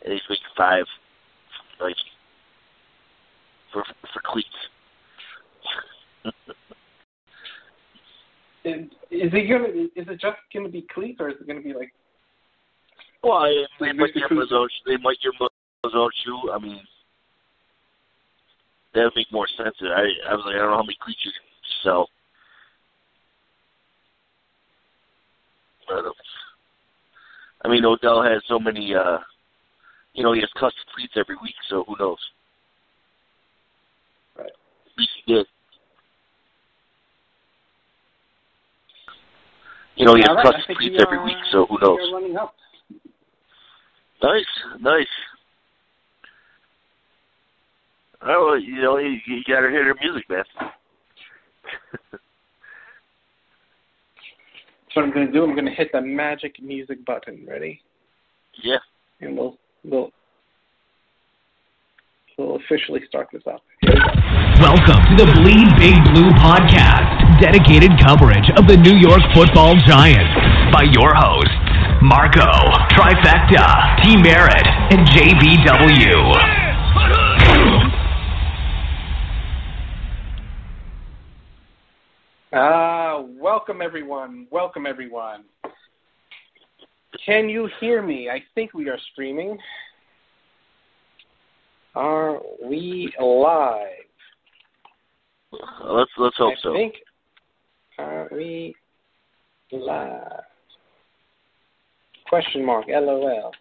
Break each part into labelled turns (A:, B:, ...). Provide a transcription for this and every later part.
A: and he's making $5, like, for cleats.
B: Is it just gonna be cleats, or is it gonna be like?
A: Well, they might give him his own shoe. I mean, that would make more sense. I was like, I don't know how many cleats you can sell. But, I mean, Odell has so many, he has custom cleats every week, so who knows?
B: Right.
A: At least he did. He has custom cleats every week, so who knows?
B: You're running up.
A: Nice. Oh, you gotta hear their music, man.
B: That's what I'm gonna do. I'm gonna hit the magic music button. Ready?
A: Yeah.
B: And we'll officially start this up.
C: Welcome to the Bleedbigblue Podcast, dedicated coverage of the New York Football Giants by your hosts, Marco, Trifecta, T. Merritt, and JBW.
B: Welcome everyone. Can you hear me? I think we are streaming. Are we live?
A: Let's hope so.
B: I think. Are we live? Question mark, LOL.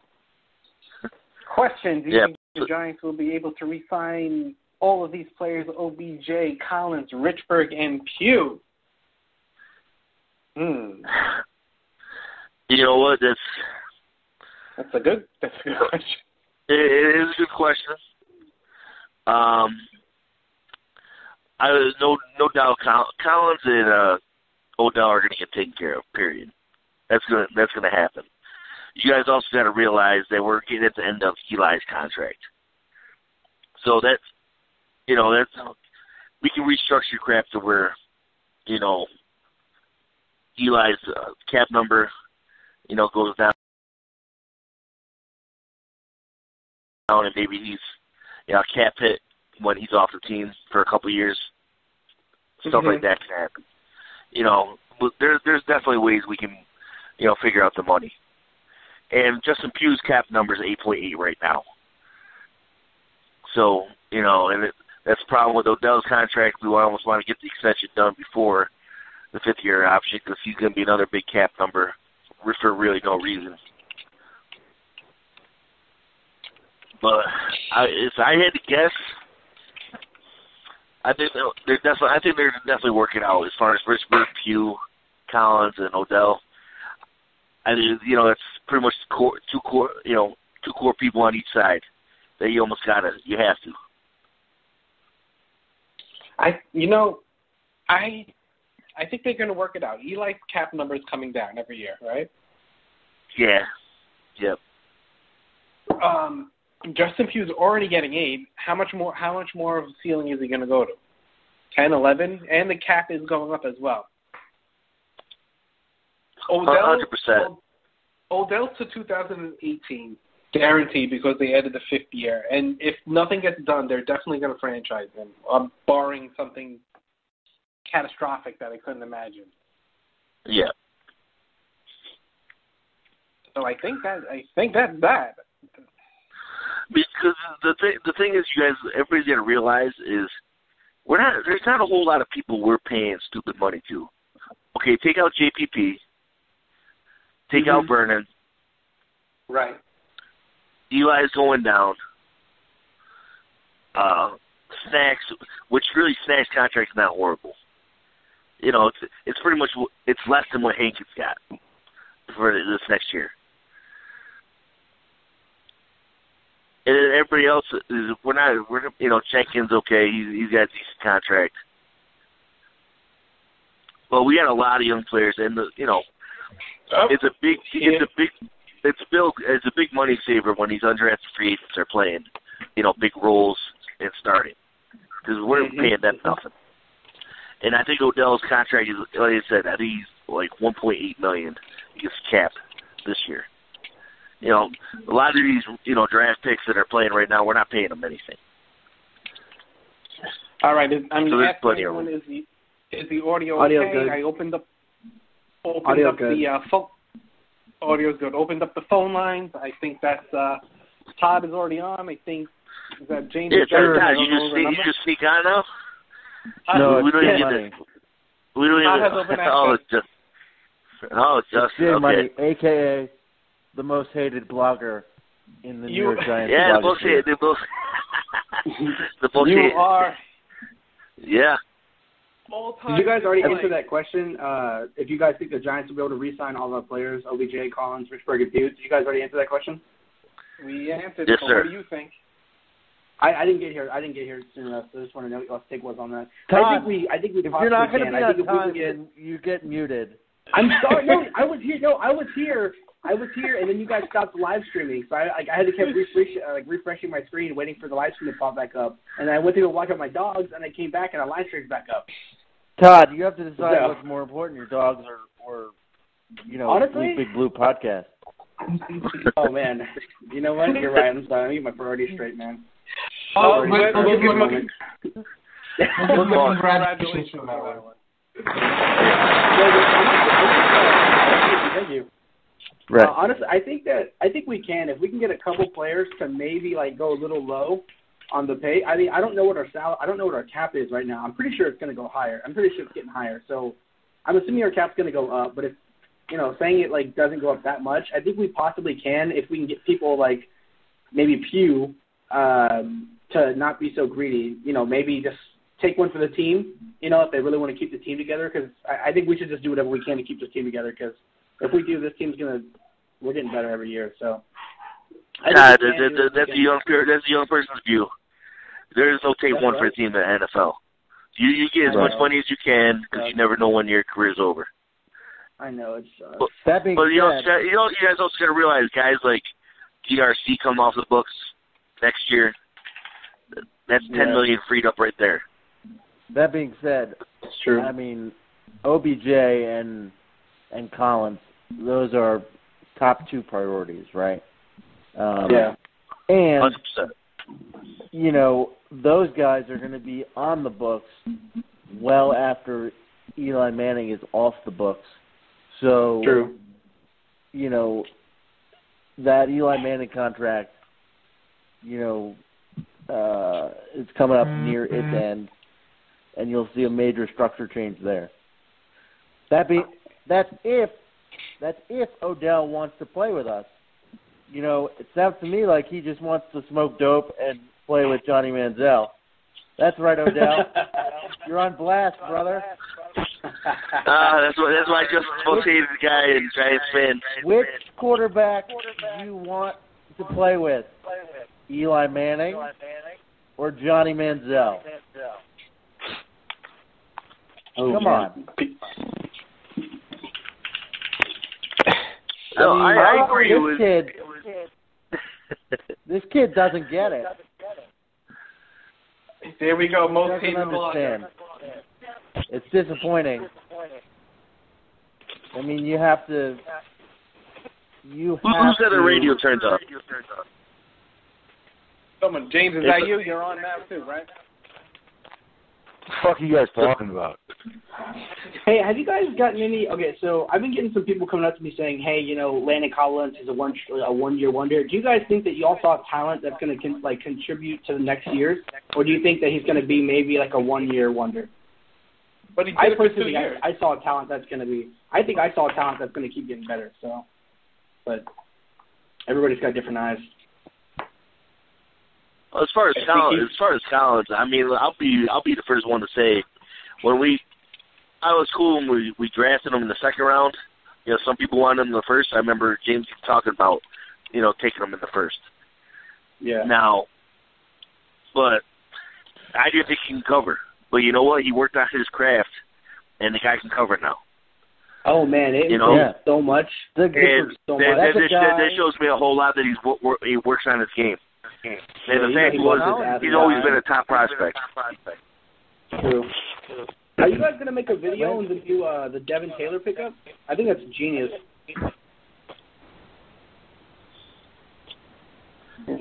B: Question, do you think the Giants will be able to re-sign all of these players, OBJ, Collins, Richburg, and Pugh?
A: You know what?
B: That's a good question.
A: It is a good question. No doubt, Collins and Odell are going to get taken care of. Period. That's gonna happen. You guys also got to realize that we're getting at the end of Eli's contract. So that's we can restructure crap to where, Eli's cap number, goes down, and maybe he's, cap hit when he's off the team for a couple of years. Stuff like that can happen. But there's definitely ways we can, figure out the money. And Justin Pugh's cap number is 8.8 right now. So, that's the problem with Odell's contract. We almost want to get the extension done before the fifth-year option because he's going to be another big cap number for really no reason. But if I had to guess, I think they're definitely working out as far as Richburg, Pugh, Collins, and Odell. I mean, it's pretty much two core people on each side that you have to.
B: I think they're going to work it out. Eli's cap number is coming down every year, right?
A: Yeah. Yep.
B: Justin Pugh's already getting 8. How much more of a ceiling is he going to go to? 10, 11? And the cap is going up as well.
A: 100%.
B: Odell's to 2018, guaranteed, because they added the 5th year. And if nothing gets done, they're definitely going to franchise him, barring something catastrophic that I couldn't imagine.
A: Yeah.
B: So I think that's that.
A: Because the thing is, you guys, everybody's got to realize is there's not a whole lot of people we're paying stupid money to. Okay, take out JPP. Take out Vernon.
B: Right.
A: Eli's going down. Snacks, which really Snacks' contract's not horrible. It's pretty much less than what Hankins got for this next year. And then everybody else Jenkins, okay, he's got a decent contract. But we got a lot of young players, and it's a big money saver when these undrafted free agents are playing, big roles and starting, because we're paying them nothing. And I think Odell's contract is, like I said, I think he's like $1.8 million. He gets capped this year. You know, a lot of these, you know, draft picks that are playing right now, we're not paying them anything.
B: All right. I'm
A: So there's
B: asking
A: plenty of
B: everyone,
A: room.
B: is the audio
D: Audio's
B: okay?
D: good.
B: I opened up
D: Audio's good.
B: the phone. Audio's good. Opened up the phone lines. I think that's Todd is already on. I think is that James.
A: Yeah,
B: Johnson?
A: Todd,
B: I don't know the
A: you
B: number.
A: just sneak on now?
D: No,
A: we
D: it's
A: don't
D: Jay
A: even
D: Money.
A: We don't
B: Todd
A: even.
B: has open
A: Oh,
B: access.
A: it's just
D: Jay
A: okay.
D: Money, a.k.a. the most hated blogger in the New York Giants.
A: Yeah,
D: blogger
A: bullshit.
D: sphere.
A: The bullshit.
B: You are.
A: Yeah.
D: Did you guys already answer that question? If you guys think the Giants will be able to re-sign all the players, OBJ, Collins, Richburg, and Hughes, did you guys already answer that question?
B: We answered.
A: Yes,
B: so
A: sir.
B: What do you think?
D: I didn't get here. I didn't get here soon enough. So I just want to know what your take was on that.
E: Todd,
D: I think we
E: if you're not going to
D: can.
E: be
D: I think
E: on
D: if we
E: time,
D: can get,
E: then you get muted.
D: I'm sorry. No, I was here. No, I was here, and then you guys stopped live streaming. So I had to keep refreshing my screen, waiting for the live stream to pop back up. And I went to go walk up my dogs, and I came back, and our live stream's back up.
E: Todd, you have to decide
D: No.
E: what's more important, your dogs or you know,
D: Honestly?
E: Big Blue podcast.
D: Oh man, you know what? You're right. I'm sorry. I get my priorities straight, man.
B: Oh,
D: Congratulations
B: on that one.
D: Thank you.
E: Right.
D: Honestly, I think we can if we can get a couple players to maybe like go a little low on the pay. I mean, I don't know what our cap is right now. I'm pretty sure it's going to go higher. I'm pretty sure it's getting higher. So I'm assuming our cap's going to go up. But if saying it like doesn't go up that much, I think we possibly can if we can get people like maybe Pew to not be so greedy. Maybe just take one for the team. If they really want to keep the team together, because I think we should just do whatever we can to keep this team together. Because if we do, this team's we're getting better every year. So
A: That's the young person's view. There is no take one for a team in the NFL. You get as much money as you can because you never know when your career's over.
D: I know it's.
E: That being
A: But you
E: said,
A: guys also got to realize guys like GRC come off the books next year. That's $10 million freed up right there.
E: that being said,
D: It's true.
E: I mean, OBJ and Collins, those are top two priorities, right?
D: Yeah.
E: And
A: 100%.
E: those guys are going to be on the books well after Eli Manning is off the books. So,
D: True.
E: That Eli Manning contract, it's coming up near its end, and you'll see a major structure change there. That's if Odell wants to play with us. It sounds to me like he just wants to smoke dope and play with Johnny Manziel. That's right, Odell. You're on blast, brother.
A: That's why I just most hated guy and Giants fan.
E: Which quarterback do you want to play with? Eli Manning or Johnny Manziel? Come on.
A: No, I agree
E: this
A: with
E: kid. This kid doesn't get it.
B: There we go.
E: He
B: Most
E: doesn't
B: hated blogger.
E: understand. It's disappointing. I mean, you have to.
A: Who's got the radio turned up?
B: Someone, James, is that you? You're on now too, right?
F: What the fuck are you guys talking about?
D: Hey, have you guys gotten any? Okay, so I've been getting some people coming up to me saying, "Hey, Landon Collins is a one-year wonder." Do you guys think that you all saw talent that's going to contribute to the next years, or do you think that he's going to be maybe like a one-year wonder?
B: But he did
D: I
B: it for 2
D: personally,
B: years.
D: I saw a talent that's going to be. I think I saw a talent that's going to keep getting better. So, but everybody's got different eyes.
A: As far as Collins, I mean, I'll be the first one to say I was cool when we drafted him in the second round. Some people wanted him in the first. I remember James talking about, taking him in the first.
D: Yeah.
A: Now, but I didn't think he can cover. But you know what? He worked on his craft, and the guy can cover now.
D: Oh man, it improves so much.
A: That shows me a whole lot that he works on his game. And the fact was, he's always been a top prospect.
D: True. Are you guys going to make a video and do the Devin Taylor pickup? I think that's genius.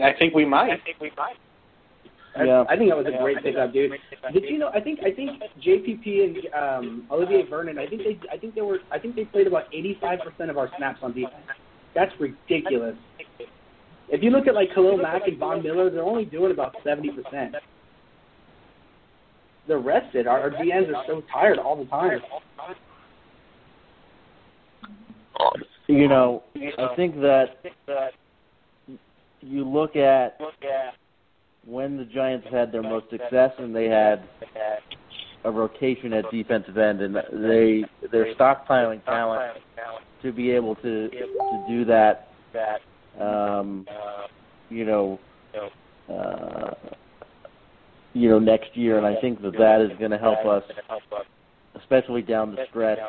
B: I think we might.
D: Yeah. I think that was a great pickup, dude. Did you know? I think JPP and Olivier Vernon. I think they played about 85% of our snaps on defense. That's ridiculous. If you look at like Khalil Mack and Von Miller, they're only doing about 70%. They're rested. Our DNs are so tired all the time.
E: You know, I think that you look at when the Giants had their most success and they had a rotation at defensive end, and they're stockpiling talent to be able to do that. Next year, and I think that is going to help us, especially down the stretch.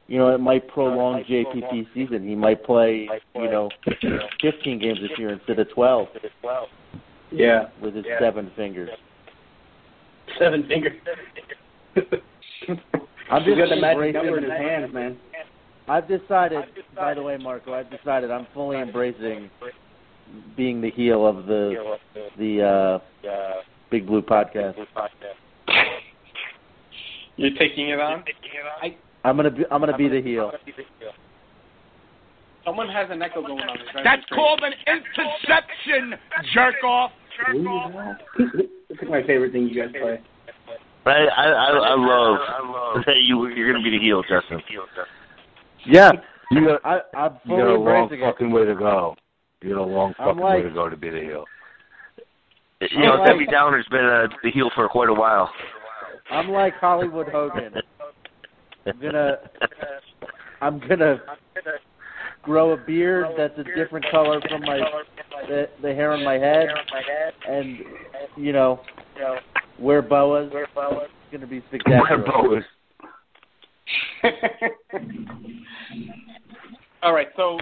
E: It might prolong JPP's season. He might play, 15 games this year instead of 12.
D: Yeah.
E: With his 7 fingers.
D: 7 fingers.
E: I'm just
D: got the magic number in his hands, man.
E: I've decided, by the way, Marco, I'm fully embracing being the heel of the Big Blue Podcast.
B: You're taking it on?
E: I'm gonna be the heel.
B: Someone has an echo going on.
G: That's called an interception, jerk off.
D: This is my favorite thing you guys play.
A: I love that you're going to be the heel, Justin.
E: Yeah.
F: You
E: I'm fully
F: got a long
E: embracing
F: fucking way to go. You got a long fucking way to go to be the heel.
A: Debbie Downer's been the heel for quite a while.
E: I'm like Hollywood Hogan. I'm gonna grow a beard that's a different color from the hair on my head, and wear boas. It's gonna be spectacular.
F: Wear boas.
B: All right, so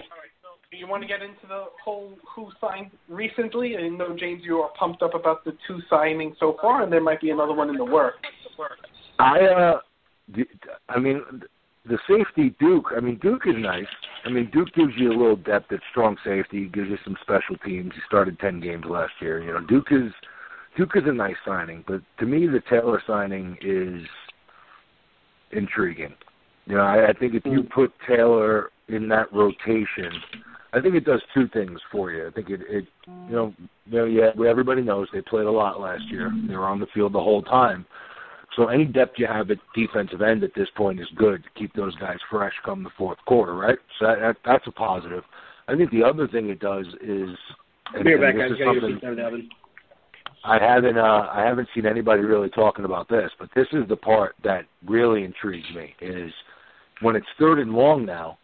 B: do you want to get into the whole who signed recently? I know, James, you are pumped up about the 2 signings so far, and there might be another one in the works.
F: The safety Duke. Duke is nice. Duke gives you a little depth at strong safety. Gives you some special teams. He started 10 games last year. Duke is a nice signing, but to me, the Taylor signing is intriguing. I think if you put Taylor in that rotation, I think it does 2 things for you. I think everybody knows they played a lot last year. They were on the field the whole time. So any depth you have at defensive end at this point is good to keep those guys fresh come the fourth quarter, right? So that's a positive. I think the other thing it does is, I haven't seen anybody really talking about this, but this is the part that really intrigues me, is when it's 3rd and long now,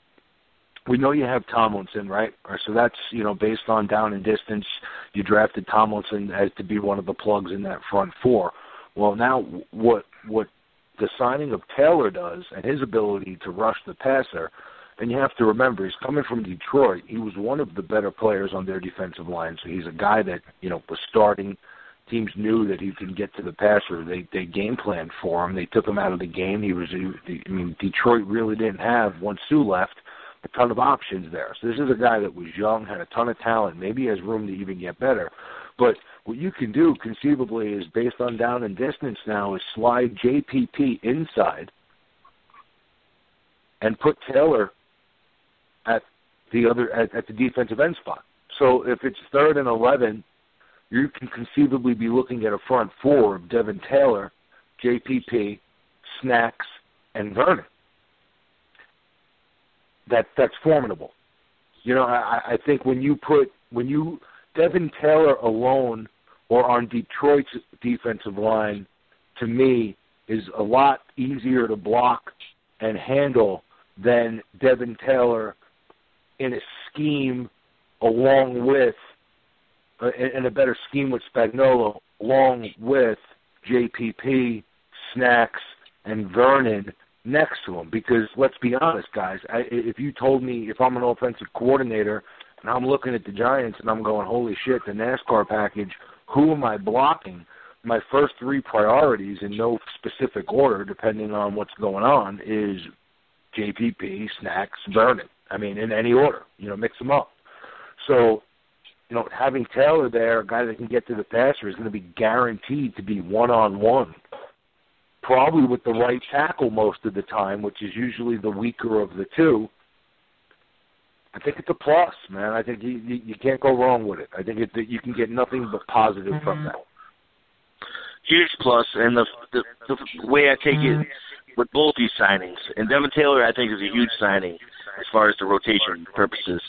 F: we know you have Tomlinson, right? So that's, based on down and distance, you drafted Tomlinson as to be one of the plugs in that front 4. Well, now what the signing of Taylor does, and his ability to rush the passer, and you have to remember, he's coming from Detroit. He was one of the better players on their defensive line, so he's a guy that, was starting. Teams knew that he could get to the passer. They game planned for him. They took him out of the game. Detroit really didn't have, once Sue left, a ton of options there. So this is a guy that was young, had a ton of talent, maybe has room to even get better. But what you can do conceivably is, based on down and distance now, is slide JPP inside and put Taylor at the defensive end spot. So if it's 3rd and 11, you can conceivably be looking at a front 4 of Devin Taylor, JPP, Snacks, and Vernon. That's formidable. I think when you Devin Taylor alone or on Detroit's defensive line, to me, is a lot easier to block and handle than Devin Taylor in a scheme along with, in a better scheme with Spagnuolo, along with JPP, Snacks, and Vernon next to him. Because let's be honest, guys, if you told me, if I'm an offensive coordinator and I'm looking at the Giants and I'm going, holy shit, the NASCAR package, who am I blocking? My first 3 priorities, in no specific order, depending on what's going on, is JPP, Snacks, Vernon. I mean, in any order. Mix them up. So, having Taylor there, a guy that can get to the passer, is going to be guaranteed to be one-on-one, probably with the right tackle most of the time, which is usually the weaker of the two. I think it's a plus, man. I think you can't go wrong with it. I think you can get nothing but positive from that.
A: Huge plus, and the way I take it with both these signings, and Devin Taylor I think is a huge signing as far as the rotation purposes.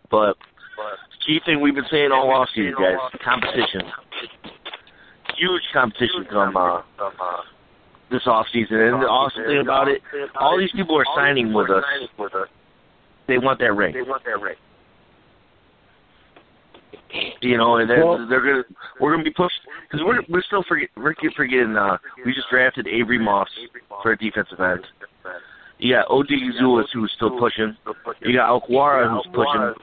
A: But key thing we've been saying all offseason, guys, competition. Huge competition come this offseason. And the awesome thing about it, all these people are signing with us. They want that ring. And we're gonna be pushed because we're still forgetting. We just drafted Avery Moss for a defensive end. You got OJ Zulis who's still pushing. You got Okwara who's pushing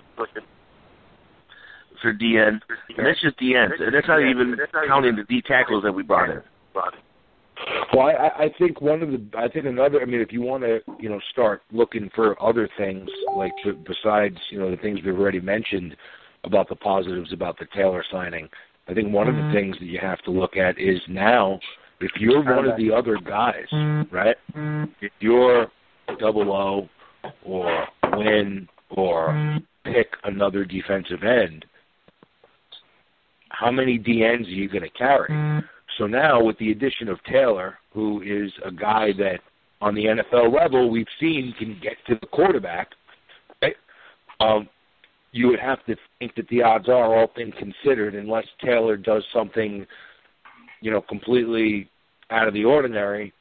A: for DN, and that's just DN. And that's not even counting the D tackles that we brought in.
F: Well, I think another. I mean, if you want to, start looking for other things like besides, the things we've already mentioned about the positives about the Taylor signing, I think one of the things that you have to look at is now, if you're one of the other guys, right? If you're Double O or Win or pick another defensive end, how many DNs are you going to carry? So now with the addition of Taylor, who is a guy that on the NFL level we've seen can get to the quarterback, right? You would have to think that the odds are, all things considered, unless Taylor does something, completely out of the ordinary,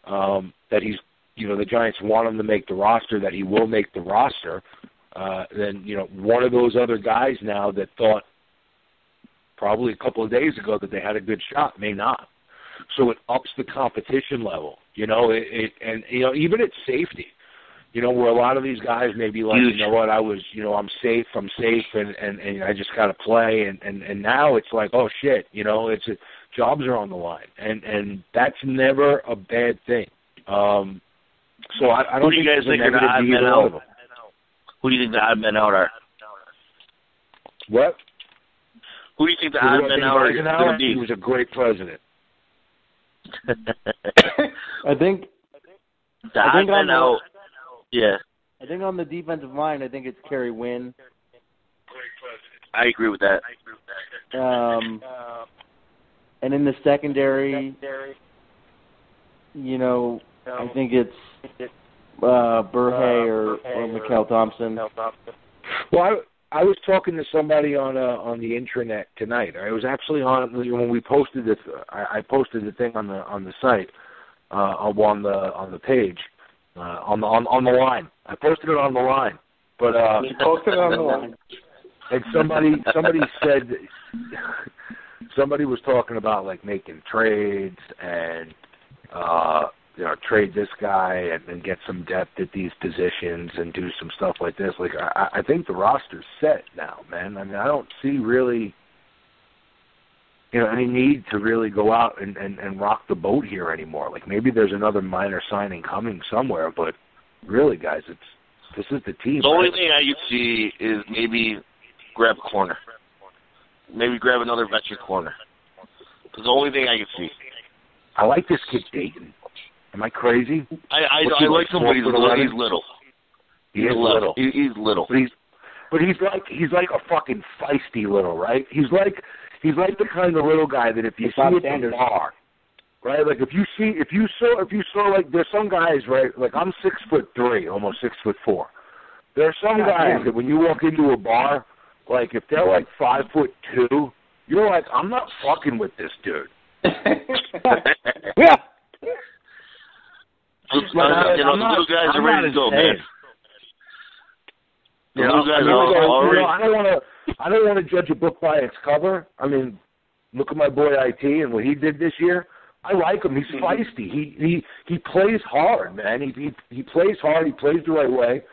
F: that he's, the Giants want him to make the roster, that he will make the roster, then, one of those other guys now that thought probably a couple of days ago that they had a good shot may not. So it ups the competition level, and even at safety, where a lot of these guys may be like, what, I'm safe, and I just got to play, and now it's like, oh shit, jobs are on the line, and that's never a bad thing. So I don't think
A: guys think are the odd men out? Who do you think the odd men out are?
F: What?
A: Who do you think the odd men out are going to be?
F: He was a great president.
E: I think
A: the odd men out. Yeah.
E: I think on the defensive line, I think it's Kerry Wynn.
A: I agree with that.
E: And in the secondary, I think it's Burhay or Mikael Thompson.
F: Well, I was talking to somebody on the intranet tonight. I was actually on when we posted this. I posted the thing on the site, on the page, on the line. I posted it on the line, but
B: you posted it on the line.
F: And somebody said somebody was talking about like making trades and trade this guy and get some depth at these positions and do some stuff like this. Like I think the roster's set now, man. I mean, I don't see really any need to really go out and rock the boat here anymore. Like maybe there's another minor signing coming somewhere, but really, guys, this is the team.
A: The only thing I could see is maybe grab a corner. Maybe grab another veteran corner. That's the only thing I could see.
F: I like this kid Dayton. Am I crazy?
A: I like him, but he's little. He's little. He's little.
F: But he's like a fucking feisty little, right? He's like the kind of little guy that if you see at the bar, right? Like if you saw like there's some guys, right? Like I'm 6'3", almost 6'4". There are some guys that when you walk into a bar, like if they're like 5'2", you're like, I'm not fucking with this dude.
A: Yeah. The little guys are ready to go, man. The little guys are already.
F: I don't want to judge a book by its cover. I mean, look at my boy IT and what he did this year. I like him. He's feisty. He plays hard, man. He plays hard. He plays the right way.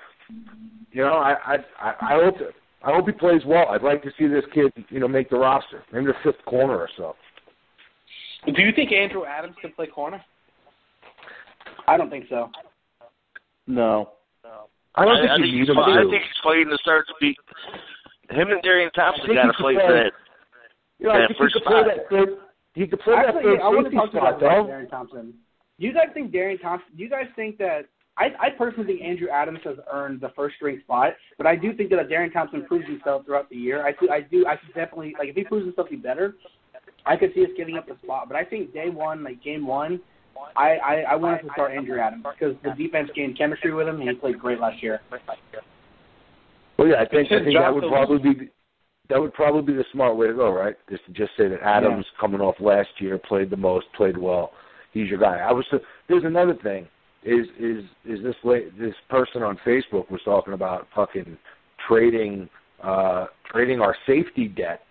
F: I hope he plays well. I'd like to see this kid, make the roster. Maybe the fifth corner or so.
B: Do you think Andrew Adams can play corner?
D: I don't think so.
E: No.
F: I don't think you need him to.
A: I think he's fighting to start to be. Him and Darian Thompson got to fight for that.
F: You know, I think
A: first
F: he could play that third. He could play that third
D: I want to
F: safety
D: talk
F: spot,
D: about
F: though.
D: Darian Thompson. Do you guys think Darian Thompson? Do you guys think that? I personally think Andrew Adams has earned the first string spot, but I do think that Darian Thompson proves himself throughout the year. I could definitely, like, if he proves himself to be better, I could see us getting up the spot. But I think day one, like game one, I want us to start Andrew Adams because the defense gained chemistry with him and he played great last year.
F: Well, yeah, I think that would probably be the smart way to go, right? Just say that Adams coming off last year played the most, played well. He's your guy. There's another thing. Is this person on Facebook was talking about fucking trading our safety debt,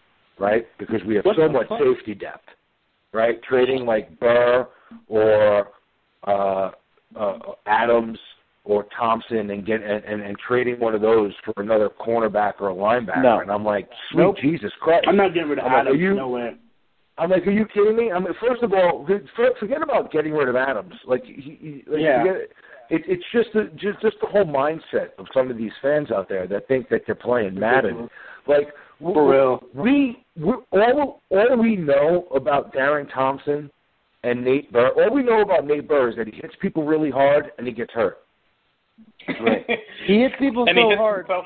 F: right? Because we have so much safety depth, right? Trading like Burr or Adams or Thompson and trading one of those for another cornerback or a linebacker.
D: No.
F: And I'm like, sweet Jesus Christ.
D: I'm not getting rid of Adams. No way.
F: I'm like, are you kidding me? I mean, first of all, forget about getting rid of Adams. It's just the whole mindset of some of these fans out there that think that they're playing Madden. Like,
D: for real,
F: all we know about Darian Thompson and Nate Burr, all we know about Nate Burr is that he hits people really hard and he gets hurt.
E: Right. He hits people so hard.
F: All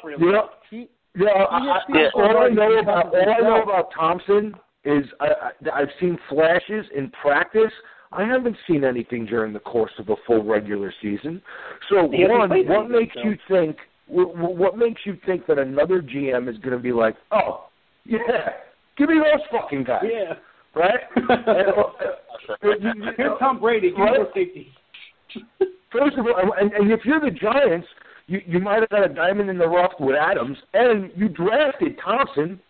F: I know about Thompson is I've seen flashes in practice. I haven't seen anything during the course of a full regular season. So what makes you think that another GM is going to be like, oh, yeah, give me those fucking guys, right?
D: Here's Tom Brady, give me those safeties.
F: First of all, and if you're the Giants, you might have got a diamond in the rough with Adams, and you drafted Thompson.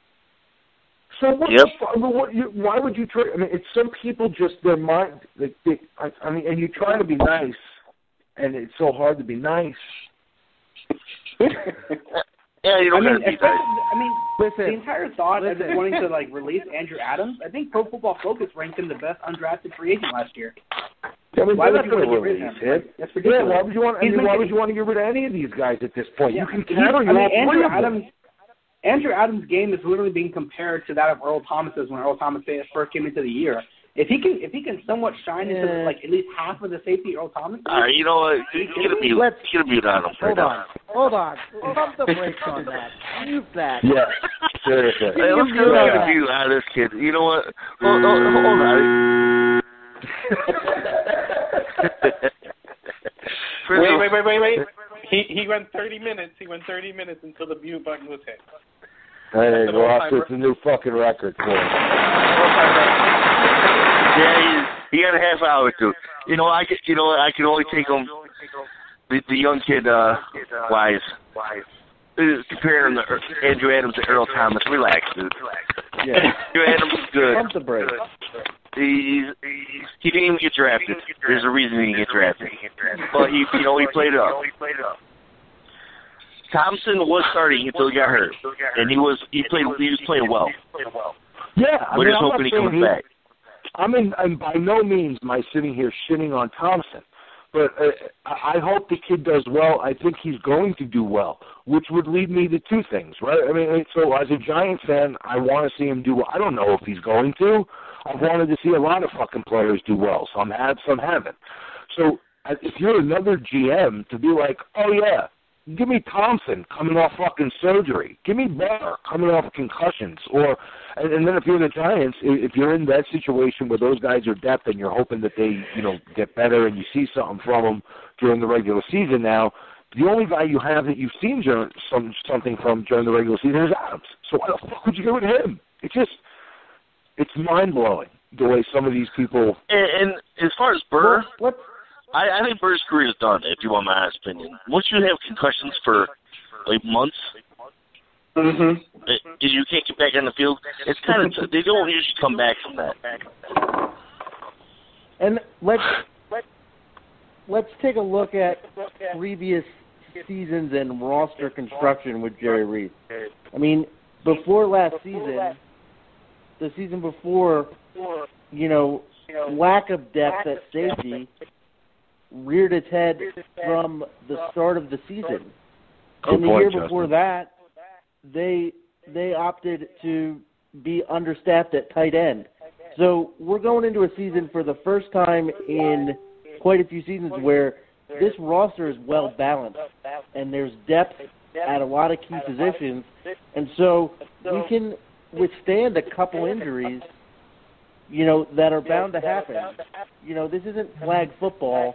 F: So why would you trade? I mean, it's some people just their mind. And you're trying to be nice, and it's so hard to be nice.
D: Listen, the entire thought of wanting to release Andrew Adams, I think Pro Football Focus ranked him the best undrafted free agent last year.
F: I mean,
D: why would you want to get rid of him? That's ridiculous.
F: Yeah, why would you want to get rid of any of these guys at this point? You can carry all three of them.
D: Andrew Adams' game is literally being compared to that of Earl Thomas's when Earl Thomas first came into the year. If he can somewhat shine into at least half of the safety Earl Thomas.
A: You know what? Get a mute on him right now.
E: Hold on. Pump the brakes on that. Use that.
F: Yeah, seriously.
A: Hey, let's get a mute on this kid. You know what? Hold on.
B: Wait. He went 30 minutes. He went 30 minutes until the mute button was hit.
F: Hey, it's a new fucking record for him.
A: Yeah, he got a half hour too. I can only take him. The young kid, Wise. Comparing Andrew Adams to Earl Thomas. Relax, dude.
E: Yeah.
A: Andrew Adams is good.
E: Pump the brakes.
A: He didn't even get drafted. There's a reason he didn't get drafted. But he played it up. Thompson was starting until he got hurt, and he was playing well.
F: Yeah,
A: we're just hoping he comes back.
F: I'm by no means am I sitting here shitting on Thompson, but I hope the kid does well. I think he's going to do well, which would lead me to two things, right? I mean, so as a Giants fan, I want to see him do well. I don't know if he's going to. I've wanted to see a lot of fucking players do well. Some have, some haven't. So if you're another GM to be like, oh yeah, give me Thompson coming off fucking surgery. Give me Burr coming off concussions. And then if you're the Giants, if you're in that situation where those guys are depth and you're hoping that they, get better and you see something from them during the regular season now, the only guy you have that you've seen something from during the regular season is Adams. So why the fuck would you get rid of him? It's mind-blowing the way some of these people...
A: And as far as Burr... I think Burr's career is done, if you want my honest opinion. Once you have concussions for, months, you can't get back on the field, it's kind of... They don't usually come back from that.
E: And let's take a look at previous seasons and roster construction with Jerry Reed. I mean, before last season, the season before, lack of depth at safety reared its head from the start of the season. And the year before that, they opted to be understaffed at tight end. So we're going into a season for the first time in quite a few seasons where this roster is well balanced and there's depth at a lot of key positions, and so we can withstand a couple injuries, that are bound to happen. This isn't flag football.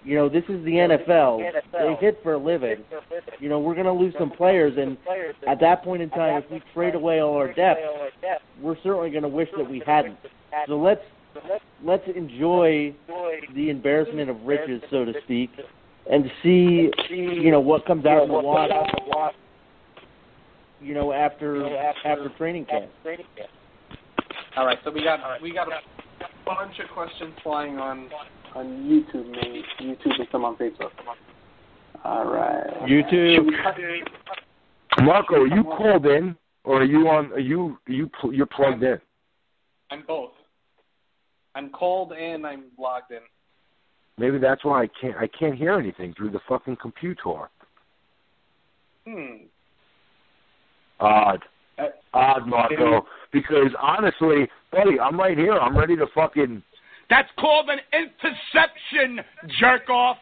E: This is the NFL. They hit for a living. We're going to lose some players, and at that point in time, if we trade away all our depth, we're certainly going to wish that we hadn't. So let's enjoy the embarrassment of riches, so to speak, and see, what comes out in the wash, after training camp.
B: All right, so we got a bunch of questions flying on YouTube, maybe YouTube and some on Facebook. All right.
E: YouTube.
F: Marco, are you called in, or are you on? You're plugged in?
B: I'm both. I'm called and I'm logged in.
F: Maybe that's why I can't hear anything through the fucking computer. Odd, Marco. Because honestly, buddy, I'm right here. I'm ready to fucking.
G: That's called an interception, jerk off.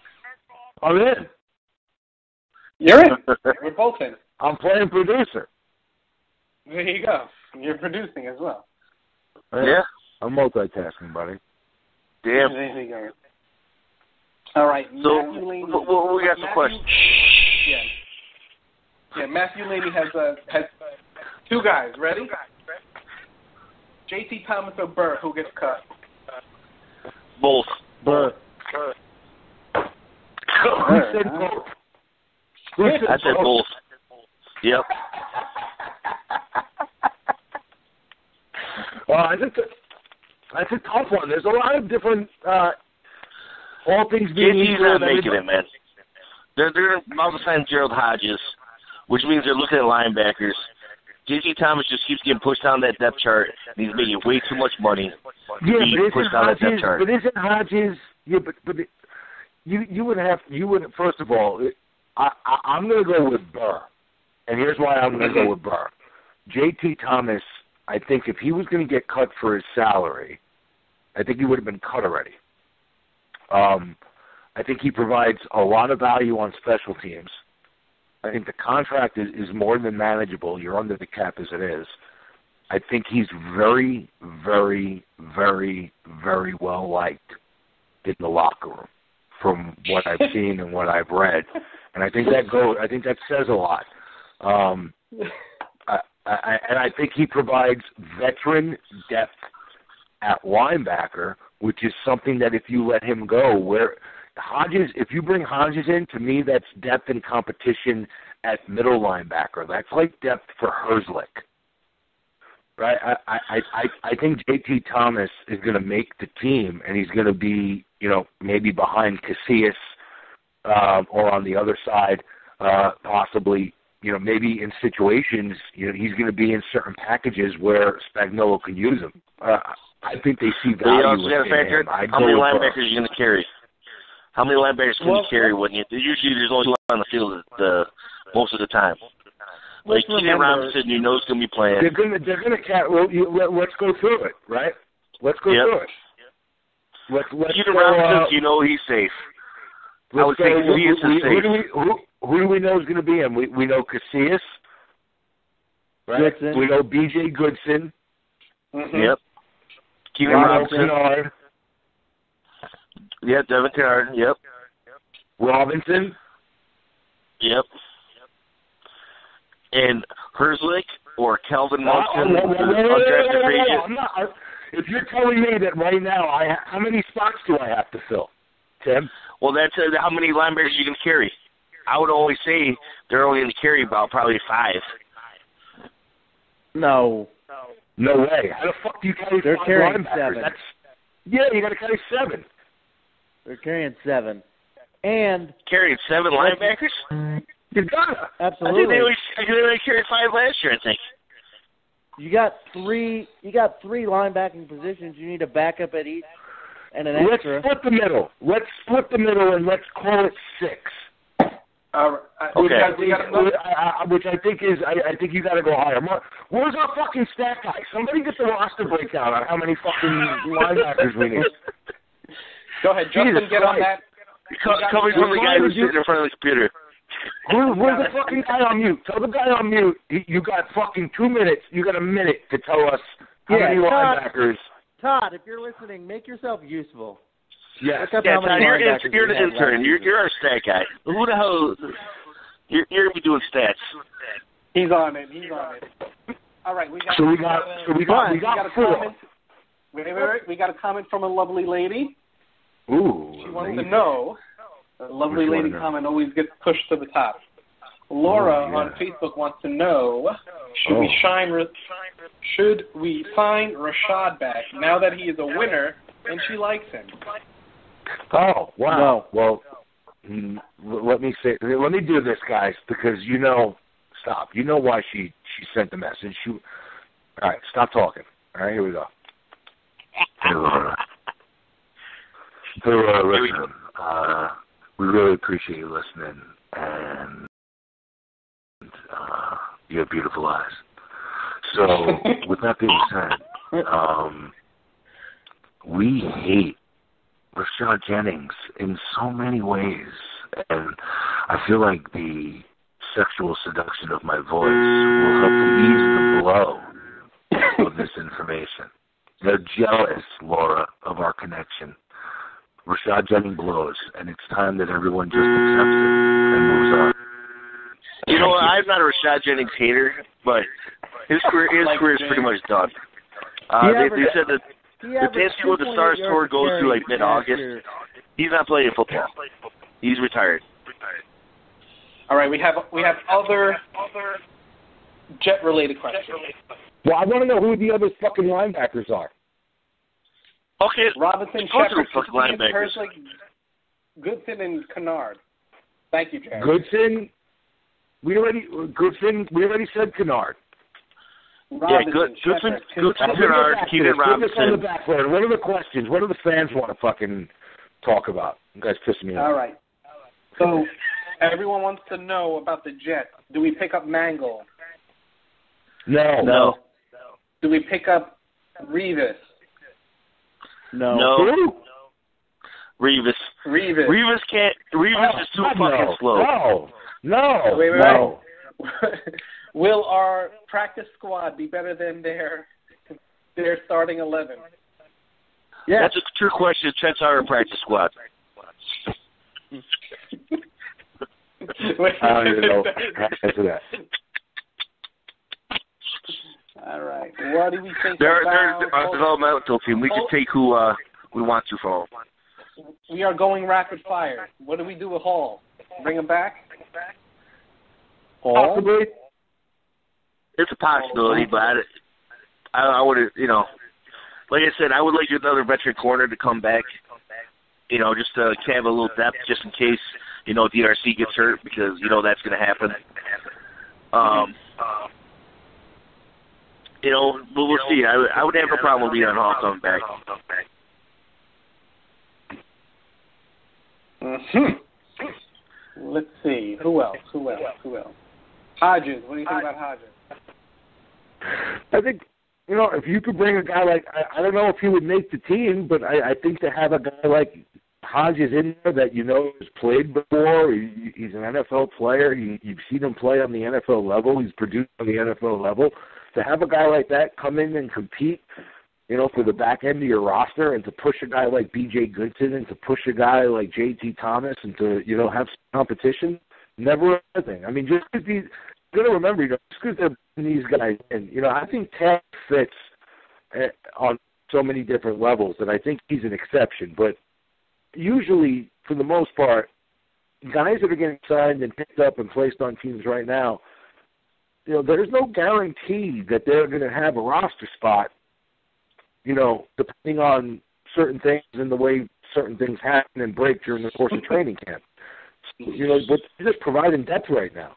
F: I'm in.
B: You're in. We're both in.
F: I'm playing producer.
B: There you go. You're producing as well.
A: Yeah.
F: I'm multitasking, buddy.
A: Damn.
B: There you go. All right.
A: So,
B: Matthew Laney.
A: we got some questions.
B: Yeah, Matthew Laney has two guys. Ready? JT Thomas or Burr, who gets cut?
A: Both.
E: Burr.
F: Who said both?
A: I said both. Yep.
F: That's a tough one. There's a lot of different, all things being
A: JT's
F: equal.
A: not making it, man. They're about to sign Gerald Hodges, which means they're looking at linebackers. JT Thomas just keeps getting pushed down that depth chart, and he's making way too much money.
F: Yeah,
A: But
F: isn't Hodges? Yeah, but you would first of all, I'm going to go with Burr, and here's why I'm going to go with Burr. JT Thomas, I think if he was going to get cut for his salary, I think he would have been cut already. I think he provides a lot of value on special teams. I think the contract is more than manageable. You're under the cap as it is. I think he's very, very, very, very well liked in the locker room from what I've seen and what I've read, and I think that says a lot. I think he provides veteran depth at linebacker, which is something that if you let him go, where Hodges, if you bring Hodges in, to me that's depth and competition at middle linebacker. That's like depth for Herzlich. Right? I think JT Thomas is going to make the team, and he's going to be, maybe behind Casillas or on the other side, possibly, maybe in situations, he's going to be in certain packages where Spagnuolo can use him. I think they see value in him.
A: How many linebackers are you going to carry? How many linebackers can you carry when usually there's only one on the field most of the time? Like Keenan Robinson, is going to be playing.
F: They're going to let's go through it, right? Let's go through it. Let's
A: Keenan Robinson, he's safe. I would say Casillas is safe.
F: Who do we know is going to be in? We know Casillas, right?
E: Goodson.
F: We know BJ Goodson.
B: Mm-hmm.
A: Yep. Keenan Robinson. Yep, Devin Kennard. Yep.
F: Robinson.
A: Yep. And Herzlich or Kelvin Munson.
F: If you're telling me that right now, how many spots do I have to fill, Tim?
A: Well, that's how many linebackers you can carry. I would only say they're only going to carry about probably 5.
E: No.
F: No way. How the fuck do you carry 5 linebackers?
E: 7.
F: You got to carry 7.
E: They're carrying 7. And
A: carrying 7 linebackers?
F: You gotta.
E: Absolutely.
A: I think they only carried 5 last year, I think.
E: You got 3 linebacking positions. You need a backup at each and an extra.
F: Let's split the middle and let's call it 6.
A: Okay.
F: Which I think you got to go higher. Where's our fucking stat guy? Somebody get the roster breakdown on how many fucking linebackers we need.
B: Go ahead, Justin. Get on that.
A: Coming from the guy who's sitting in front of the computer.
F: Where's the fucking guy on mute? Tell the guy on mute. You got fucking 2 minutes. You got a minute to tell us how many linebackers.
E: Todd, if you're listening, make yourself useful.
F: Yes.
A: Todd, you're the intern. You're our stat guy. Who the hell? You're gonna be doing stats.
B: He's on it. All right, we got a comment. Wait. We got a comment from a lovely lady.
F: Ooh.
B: She wants to know. A lovely lady comment always gets pushed to the top. Laura on Facebook wants to know: should we sign Rashad back now that he is a winner and she likes him?
F: Oh, wow. No. Well, let me do this, guys, because stop. You know why she sent the message. All right, stop talking. All right, here we go. Hey, Laura. Listen, we really appreciate you listening, and you have beautiful eyes. So, with that being said, we hate Rashad Jennings in so many ways, and I feel like the sexual seduction of my voice will help to ease the blow of this information. They're jealous, Laura, of our connection. Rashad Jennings blows, and it's time that everyone just accepts it and moves on.
A: You know, I'm not a Rashad Jennings hater, but his career is pretty much done. They said that the Dancing with the Stars tour goes through like mid-August. He's not playing football. He's retired.
B: All right, we have other Jet-related questions.
F: Well, I want to know who the other fucking linebackers are.
B: Okay, Robinson, Shepard, Herzlich, Goodson, and Kennard. Thank you, Jared.
F: Goodson. We already said Kennard.
B: Robinson,
A: Goodson, Kennard, Keenan Robinson.
F: What are the questions? What do the fans want to fucking talk about? You guys pissing me off.
B: All right. So everyone wants to know about the Jets. Do we pick up Mangle?
F: No.
B: Do we pick up Revis?
A: No. Revis can't. Revis is too fucking slow.
B: No. Wait. Will our practice squad be better than their starting 11?
A: Yeah, that's a true question. Jets are a practice squad.
F: I don't even know how to answer that.
B: All right. What do we think
A: they're
B: about...
A: They're a developmental team. We can take who we want to from them.
B: We are going rapid fire. What do we do with Hall? Bring him back?
F: Hall? Possibly.
A: It's a possibility, but I would, like I said, I would like another veteran corner to come back, just to have a little depth just in case, DRC gets hurt because, that's going to happen. But we'll see. I would have no problem with Leon Hall coming back.
B: Let's see. Who else? Hodges. What do you think about Hodges?
F: I think, if you could bring a guy like, I don't know if he would make the team, but I think to have a guy like Hodges in there that has played before, he's an NFL player, you've seen him play on the NFL level, he's produced on the NFL level, to have a guy like that come in and compete, for the back end of your roster, and to push a guy like B.J. Goodson and to push a guy like J.T. Thomas and to, have some competition, never a thing. I mean, just because you got to remember, just because they're these guys in, I think Ted fits on so many different levels, and I think he's an exception. But usually, for the most part, guys that are getting signed and picked up and placed on teams right now, there's no guarantee that they're going to have a roster spot, depending on certain things and the way certain things happen and break during the course of training camp. But they're just providing depth right now.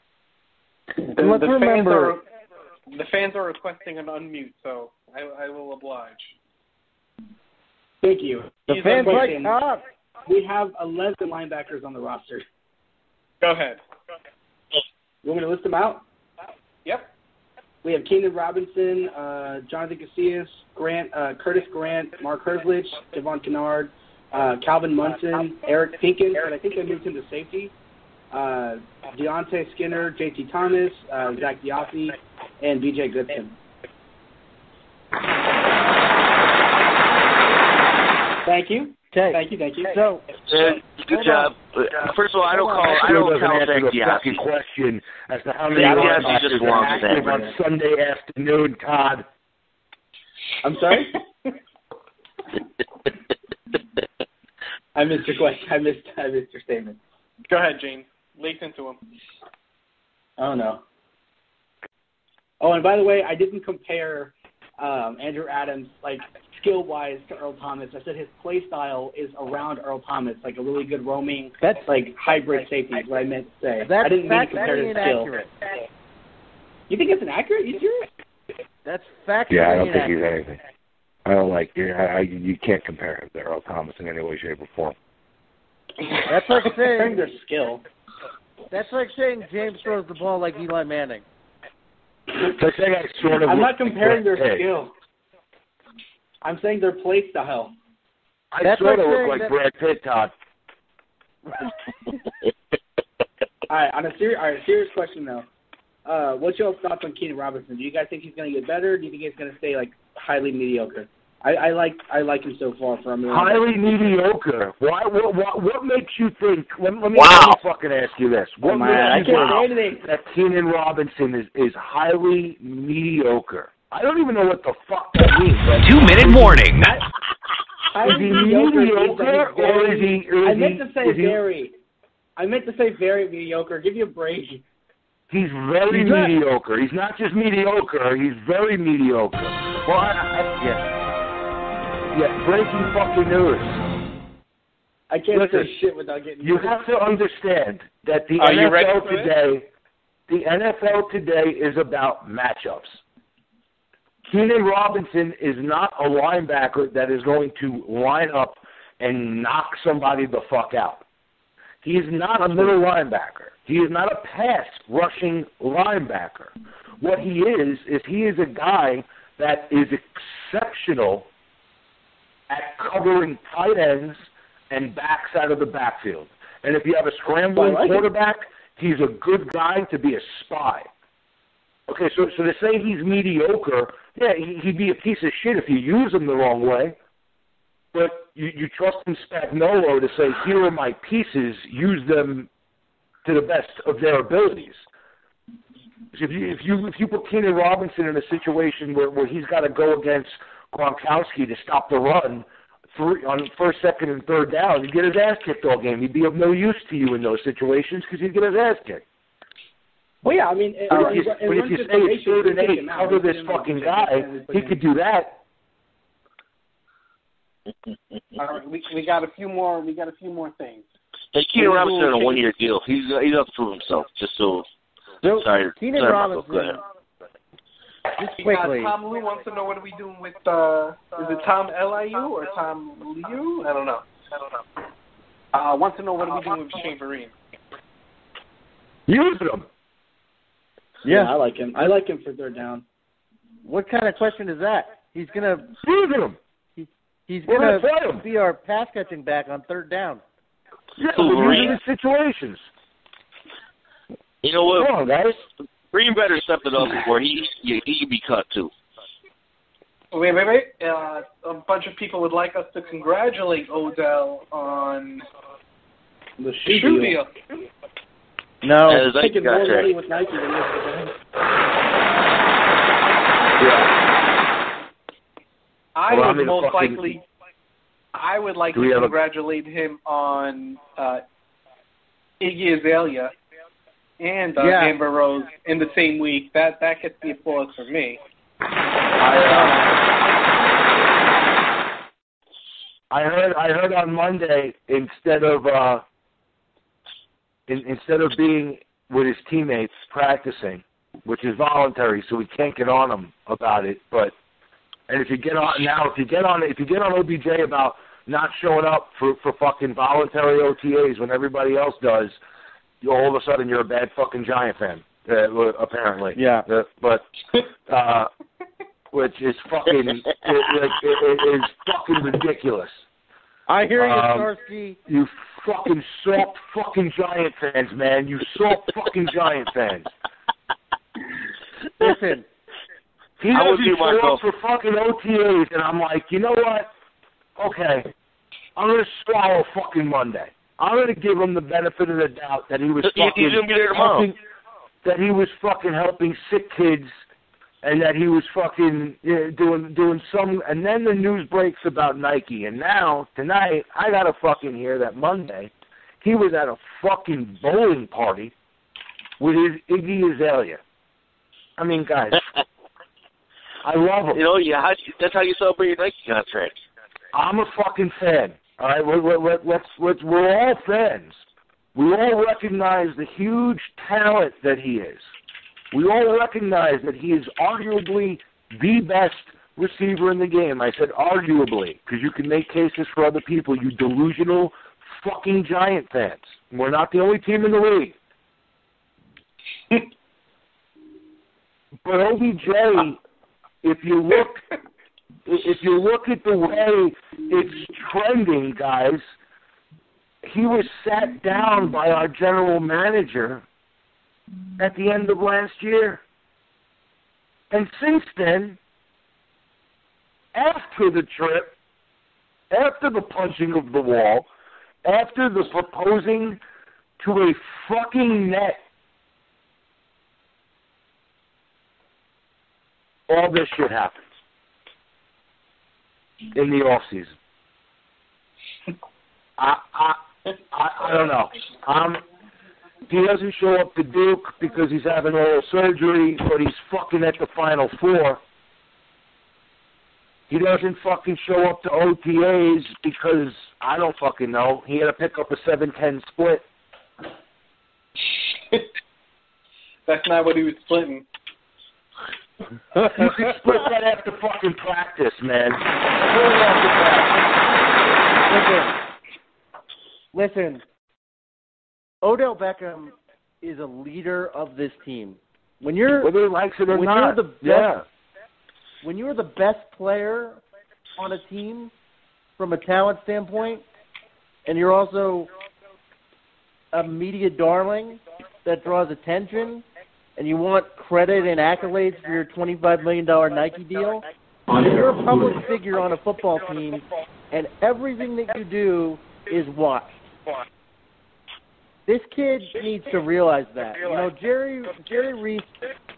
B: And let's remember, the fans are requesting an unmute, so I will oblige.
D: Thank you.
E: The fans like Todd.
D: We have 11 linebackers on the roster.
B: Go ahead.
D: You want me to list them out?
B: Yep.
D: We have Keenan Robinson, Jonathan Casillas, Curtis Grant, Mark Herzlich, Devon Kennard, Calvin Munson, Eric Pinkins, but I think they moved him to safety, Deontay Skinner, J.T. Thomas, Zach Diafi, and B.J. Goodson. Thank you.
E: Okay.
D: Thank you.
E: So,
A: good job. First of all, I don't count Zach Diafi.
F: Question as to how many
A: Zach Diafi just belongs to
F: active on Sunday afternoon, Todd.
D: I'm sorry? I missed your question. I missed your statement.
B: Go ahead, James. Lace into him.
D: Oh, no. Oh, and by the way, I didn't compare Andrew Adams, like, skill-wise to Earl Thomas. I said his play style is around Earl Thomas, like a really good roaming, hybrid safety is what I meant to say. I didn't mean to compare his skill. You think it's inaccurate? You serious?
E: That's factually
F: Yeah, I don't think
E: inaccurate.
F: he's anything. I don't like you can't compare him to Earl Thomas in any way, shape, or form.
E: That's like
D: Comparing
E: saying
D: their skill.
E: That's like saying James throws the ball like Eli Manning.
F: It's like I sort of
D: I'm not comparing their
F: Hey.
D: skill. I'm saying their play style.
F: I sort of look like Brad Pitt, Todd.
D: All right, serious question though. What's your thoughts on Keenan Robinson? Do you guys think he's going to get better? Or do you think he's going to stay like highly mediocre? I like him so far from
F: highly mediocre. Why? What makes you think? Let me fucking ask you this. What makes you think that Keenan Robinson is highly mediocre? I don't even know what the fuck that means.
C: 2-minute warning.
F: Is he mediocre or is he?
D: I meant to say very mediocre. Give you a break.
F: He's very mediocre. He's not just mediocre. He's very mediocre. Well, yeah, breaking fucking news.
D: I can't say shit without getting.
F: You have to understand that the NFL today is about matchups. Keenan Robinson is not a linebacker that is going to line up and knock somebody the fuck out. He is not a middle linebacker. He is not a pass-rushing linebacker. What he is he is a guy that is exceptional at covering tight ends and backs out of the backfield. And if you have a scrambling quarterback, he's a good guy to be a spy. Okay, so to say he's mediocre, yeah, he'd be a piece of shit if you use him the wrong way. But you trust in Spagnuolo to say, here are my pieces, use them to the best of their abilities. So if you put Keenan Robinson in a situation where he's got to go against Gronkowski to stop the run on first, second, and third down, he'd get his ass kicked all game. He'd be of no use to you in those situations because he'd get his ass kicked.
D: Well, yeah, I mean,
F: if you say it's 3rd and 8, cover this fucking guy, he could do that.
B: All right, we got a few more. We got a few more things.
A: Hey, Keenan Robinson on a 1-year deal. He's up to prove himself. Just so.
E: Keenan Robinson. Just quickly.
B: Tom Liu wants to know what are we doing with. Is it Tom Liu or Tom Liu? I don't know. Wants to know what are we doing with Chamberlain.
F: Use him.
D: Yeah, I like him. I like him for third down.
E: What kind of question is that? He's gonna
F: use him.
E: He's gonna be our pass catching back on third down.
F: Yeah, use him in situations.
A: You know what?
F: Come on, guys.
A: Green better step it up before he can be cut too.
B: Wait. A bunch of people would like us to congratulate Odell on
D: the shoe deal.
E: No,
D: taking more money with Nike than this.
B: I would like to congratulate him on Iggy Azalea and Amber Rose in the same week. That gets the applause for me.
F: I heard on Monday instead of being with his teammates practicing, which is voluntary, so we can't get on him about it. And if you get on OBJ about not showing up for fucking voluntary OTAs when everybody else does, all of a sudden you're a bad fucking Giant fan, apparently.
E: Yeah.
F: Which is fucking, it is fucking ridiculous.
E: I hear you, Starsky.
F: You fucking soft fucking Giant fans, man. You soft fucking Giant fans.
E: Listen.
F: He doesn't show up for fucking OTAs, and I'm like, you know what? Okay, I'm going to swallow fucking Monday. I'm going to give him the benefit of the doubt that he was fucking
A: He's going to be there tomorrow.
F: That he was fucking helping sick kids, and that he was fucking doing some. And then the news breaks about Nike, and now tonight I got to fucking hear that Monday he was at a fucking bowling party with his Iggy Azalea. I mean, guys. I love him.
A: You know, that's how you celebrate your Nike contract.
F: I'm a fucking fan. All right, we're all fans. We all recognize the huge talent that he is. We all recognize that he is arguably the best receiver in the game. I said arguably, because you can make cases for other people, you delusional fucking Giant fans. We're not the only team in the league. But OBJ, if you look at the way it's trending, guys, he was sat down by our general manager at the end of last year. And since then, after the trip, after the punching of the wall, after the proposing to a fucking net, all this shit happens in the off season. I don't know. He doesn't show up to Duke because he's having oral surgery, but he's fucking at the Final Four. He doesn't fucking show up to OTAs because, I don't fucking know, he had to pick up a 7-10 split.
B: That's not what he was splitting.
F: You can split that after fucking practice, man.
E: Listen. Odell Beckham is a leader of this team. When you're
F: whether he likes it or
E: when
F: not,
E: you're the best, when you're the best player on a team from a talent standpoint, and you're also a media darling that draws attention, and you want credit and accolades for your $25 million Nike deal, and you're a public figure on a football team, and everything that you do is watched. This kid needs to realize that. You know, Jerry Reese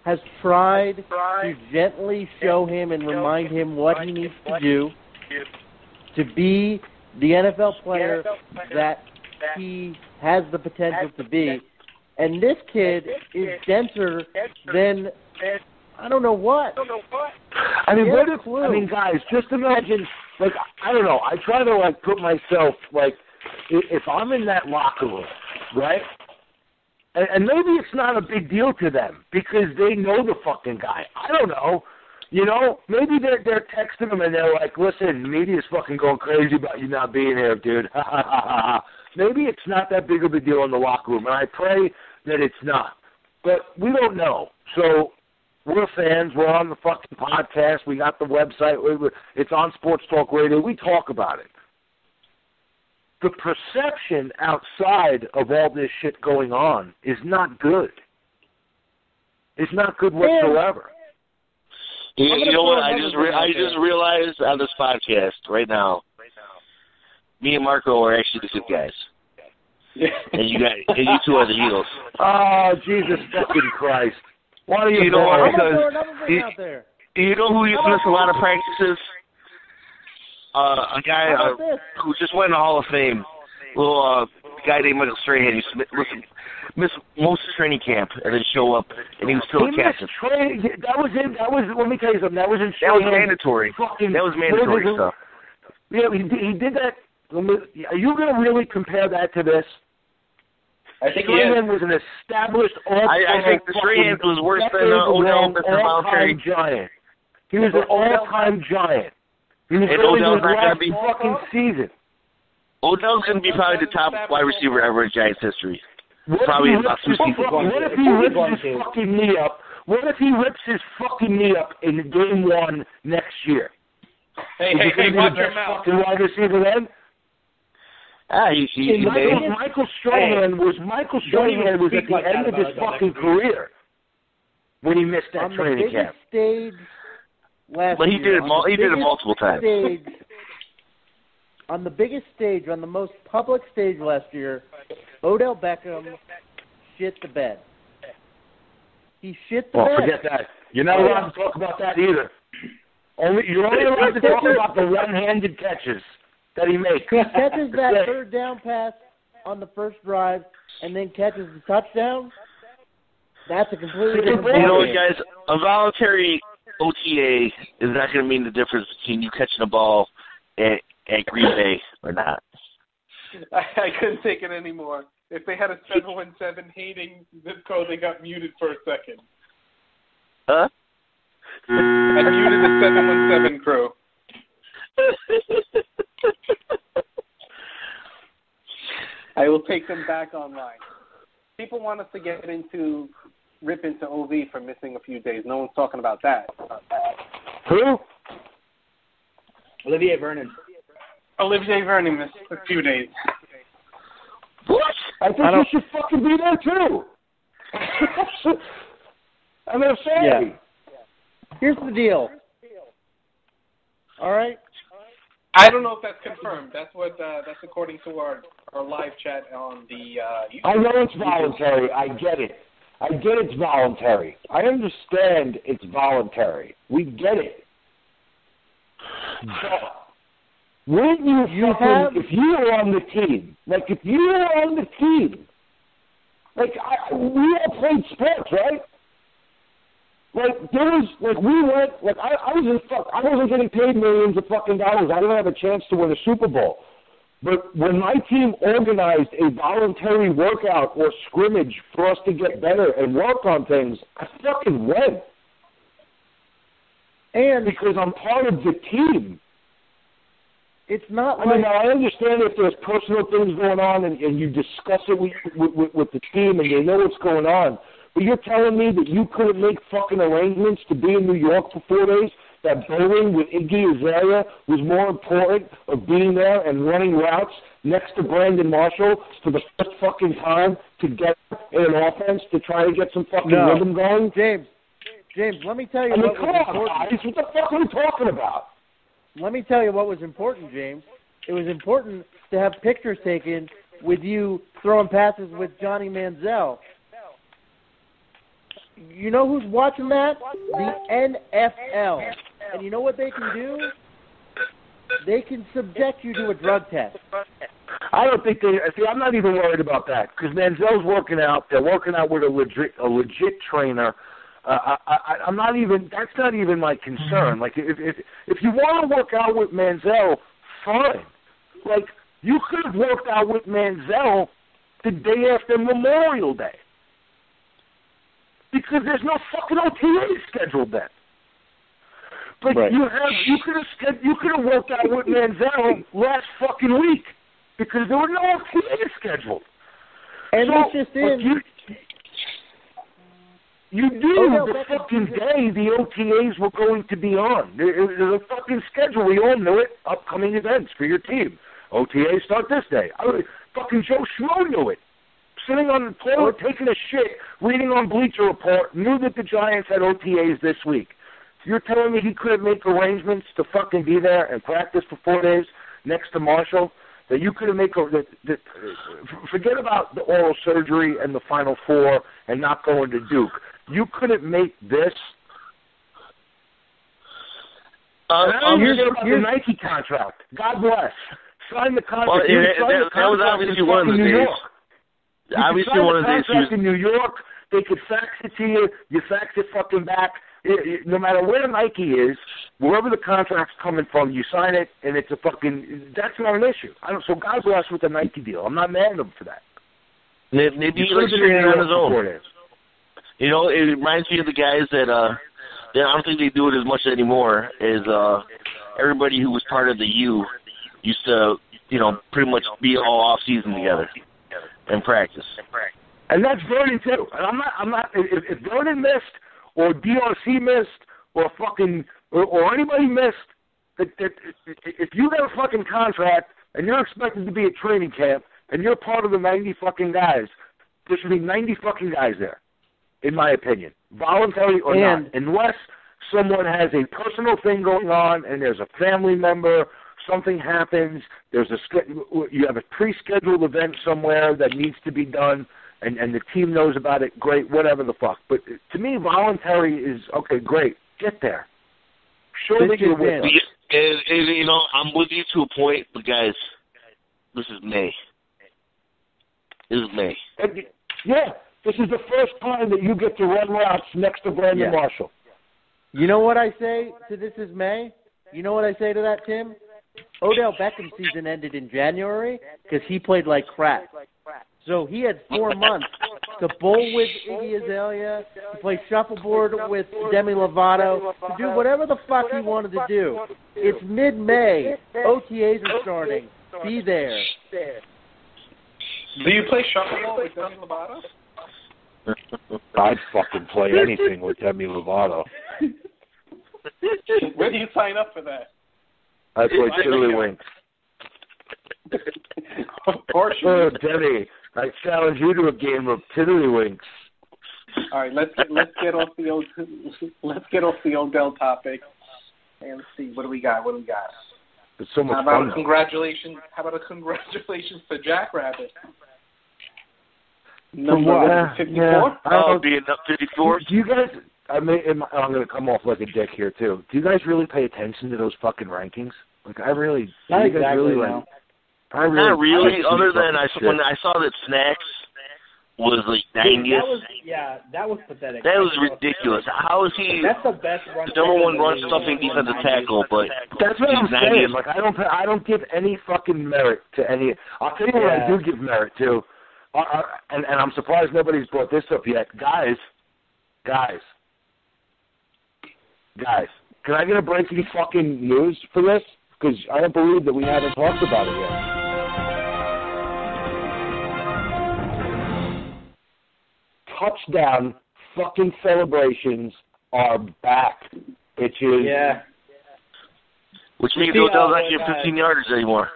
E: has tried to gently show him and remind him what he needs to do to be the NFL player that he has the potential to be. And this kid is denser than I don't know what.
F: I mean, guys, just imagine, like, I don't know. I try to, like, put myself, like, if I'm in that locker room, right? And maybe it's not a big deal to them because they know the fucking guy. I don't know. You know, maybe they're texting him and they're like, listen, the media's fucking going crazy about you not being here, dude. Maybe it's not that big of a deal in the locker room, and I pray that it's not. But we don't know. So we're fans. We're on the fucking podcast. We got the website. It's on Sports Talk Radio. We talk about it. The perception outside of all this shit going on is not good. It's not good whatsoever.
A: You know what? I just realized on this podcast right now, me and Marco are actually the good guys. And you two are the heels.
F: Oh, Jesus fucking Christ. Why do
A: you know what?
E: Because
A: you know who used to miss a lot of practices? A guy who just went in the Hall of Fame. Little guy named Michael Strahan. He missed most of training camp and then show up, and he was still a captain.
F: That was let me tell you something. That was
A: mandatory. That was mandatory stuff.
F: Yeah, he did that. Are you going to really compare that to this?
B: I think
F: Strahan was an established
A: I think the Strahan was worse than Odell, Mr. Voluntary
F: giant. He was an all-time giant. He was
A: Odell's not going to be
F: fucking season.
A: Odell's going to be probably the top wide receiver ever in Giants history. Probably about 2 seasons.
F: What if he rips his fucking knee up? What if he rips his fucking knee up in game 1 next year?
B: Hey, watch your mouth.
F: Fucking wide receiver then? Michael Strahan was at the end of his fucking career when he missed that training camp.
A: But he did it multiple times.
E: On the biggest stage, on the most public stage last year, Odell Beckham shit the bed. He shit the bed.
F: Forget that. You're not allowed to talk about that either. You're only allowed to talk about the one-handed catches that he makes.
E: He catches that third down pass on the first drive and then catches the touchdown. That's a completely different ball.
A: You know what, guys? A voluntary OTA is not going to mean the difference between you catching a ball at Green Bay or not.
B: I couldn't take it anymore. If they had a 717 hating zip code, they got muted for a second.
A: Huh?
B: I muted the 717 crew. I will take them back online. People want us to rip into OV for missing a few days. No one's talking about that.
F: Who?
D: Olivier Vernon.
B: Olivier Vernon missed a few days.
F: What? I think you should fucking be there too. I'm gonna say.
E: Yeah. Here's the deal. All right.
B: I don't know if that's confirmed. That's according to our live chat on the YouTube.
F: I know it's voluntary. I get it. It's voluntary. I understand it's voluntary. We get it. But wouldn't if you were on the team, we all played sports, right? I wasn't getting paid millions of fucking dollars. I didn't have a chance to win a Super Bowl. But when my team organized a voluntary workout or scrimmage for us to get better and work on things, I fucking went. And because I'm part of the team.
E: It's not
F: I mean, I understand if there's personal things going on and you discuss it with the team and they know what's going on. But you're telling me that you couldn't make fucking arrangements to be in New York for 4 days? That bowling with Iggy Azalea was more important of being there and running routes next to Brandon Marshall for the first fucking time to get in an offense to try to get some fucking rhythm going?
E: James, let me tell you
F: what was important. Guys, what the fuck are we talking about?
E: Let me tell you what was important, James. It was important to have pictures taken with you throwing passes with Johnny Manziel. You know who's watching that? The NFL. And you know what they can do? They can subject you to a drug test.
F: I don't think I'm not even worried about that because Manziel's working out. They're working out with a legit trainer. I'm not even. That's not even my concern. Like if you want to work out with Manziel, fine. Like you could have worked out with Manziel the day after Memorial Day. Because there's no fucking OTA scheduled then. But right. you could have worked out with Manziel last fucking week because there were no OTA scheduled.
E: And so, that's just in.
F: You knew the fucking day the OTAs were going to be on. There's a fucking schedule. We all knew it. Upcoming events for your team. OTAs start this day. Fucking Joe Schmo knew it. Sitting on the toilet, taking a shit, reading on Bleacher Report, knew that the Giants had OTAs this week. You're telling me he couldn't make arrangements to fucking be there and practice for 4 days next to Marshall? That you could have made forget about the oral surgery and the Final Four and not going to Duke. You couldn't make this. Here's the Nike contract. God bless. Sign the contract.
A: Well, that was obviously one of the days. Obviously, one of the days
F: in New York, they could fax it to you. You fax it fucking back. No matter where Nike is, wherever the contract's coming from, you sign it, and it's a fucking. That's not an issue. So God bless with the Nike deal. I'm not mad at him for that.
A: Maybe he likes training on his own. You know, it reminds me of the guys that I don't think they do it as much anymore. Is everybody who was part of the U used to, pretty much be all off season together and practice.
F: And that's Vernon too. And I'm not. If Vernon missed, or DRC missed, or or anybody missed, if you got a fucking contract and you're expected to be at training camp and you're part of the 90 fucking guys, there should be 90 fucking guys there, in my opinion, voluntary or not, unless someone has a personal thing going on and there's a family member. Something happens. You have a pre-scheduled event somewhere that needs to be done, and the team knows about it. Great, whatever the fuck. But to me, voluntary is okay. Great, get there. Show that you're with us.
A: And, I'm with you to a point, but guys, this is May. This is May.
F: Yeah, this is the first time that you get to run routes next to Brandon Marshall.
E: You know what I say to This Is May? You know what I say to that, Tim? Odell Beckham's season ended in January because he played like crap. So he had 4 months to bowl with Iggy Azalea, to play shuffleboard with Demi Lovato, to do whatever the fuck he wanted to do. It's mid-May. OTAs are starting. Be there.
B: Do you play shuffleboard with Demi Lovato?
F: I'd fucking play anything with Demi Lovato.
B: Where do you sign up for that?
F: I play Tiddlywinks. Oh, Demi, I challenge you to a game of Tiddlywinks.
B: All right, let's get off the Odell topic and see what do we got.
F: It's so much
B: How about
F: fun.
B: Congratulations to Jackrabbit.
F: Number
B: 54?
A: Oh, being up 54?
F: Do you guys, I'm going to come off like a dick here, too. Do you guys really pay attention to those fucking rankings? Like, I really,
D: Not
F: you guys
D: exactly,
F: really,
D: no.
F: like, I really,
A: Not really, other than when
F: shit.
A: I saw that Snacks was like 90th.
D: That was pathetic.
A: That was ridiculous. How is he
D: That's the best run.
A: number one run stuffing defensive tackle, but
F: That's what I'm
A: he's
F: saying.
A: 90th?
F: Like, I don't give any fucking merit to any. I'll tell you what I do give merit to, and I'm surprised nobody's brought this up yet. Guys, can I get a breaking fucking news for this? Because I don't believe that we haven't talked about it yet. Touchdown fucking celebrations are back, bitches.
D: Yeah.
A: Which means Odell's not getting 15 yarders anymore.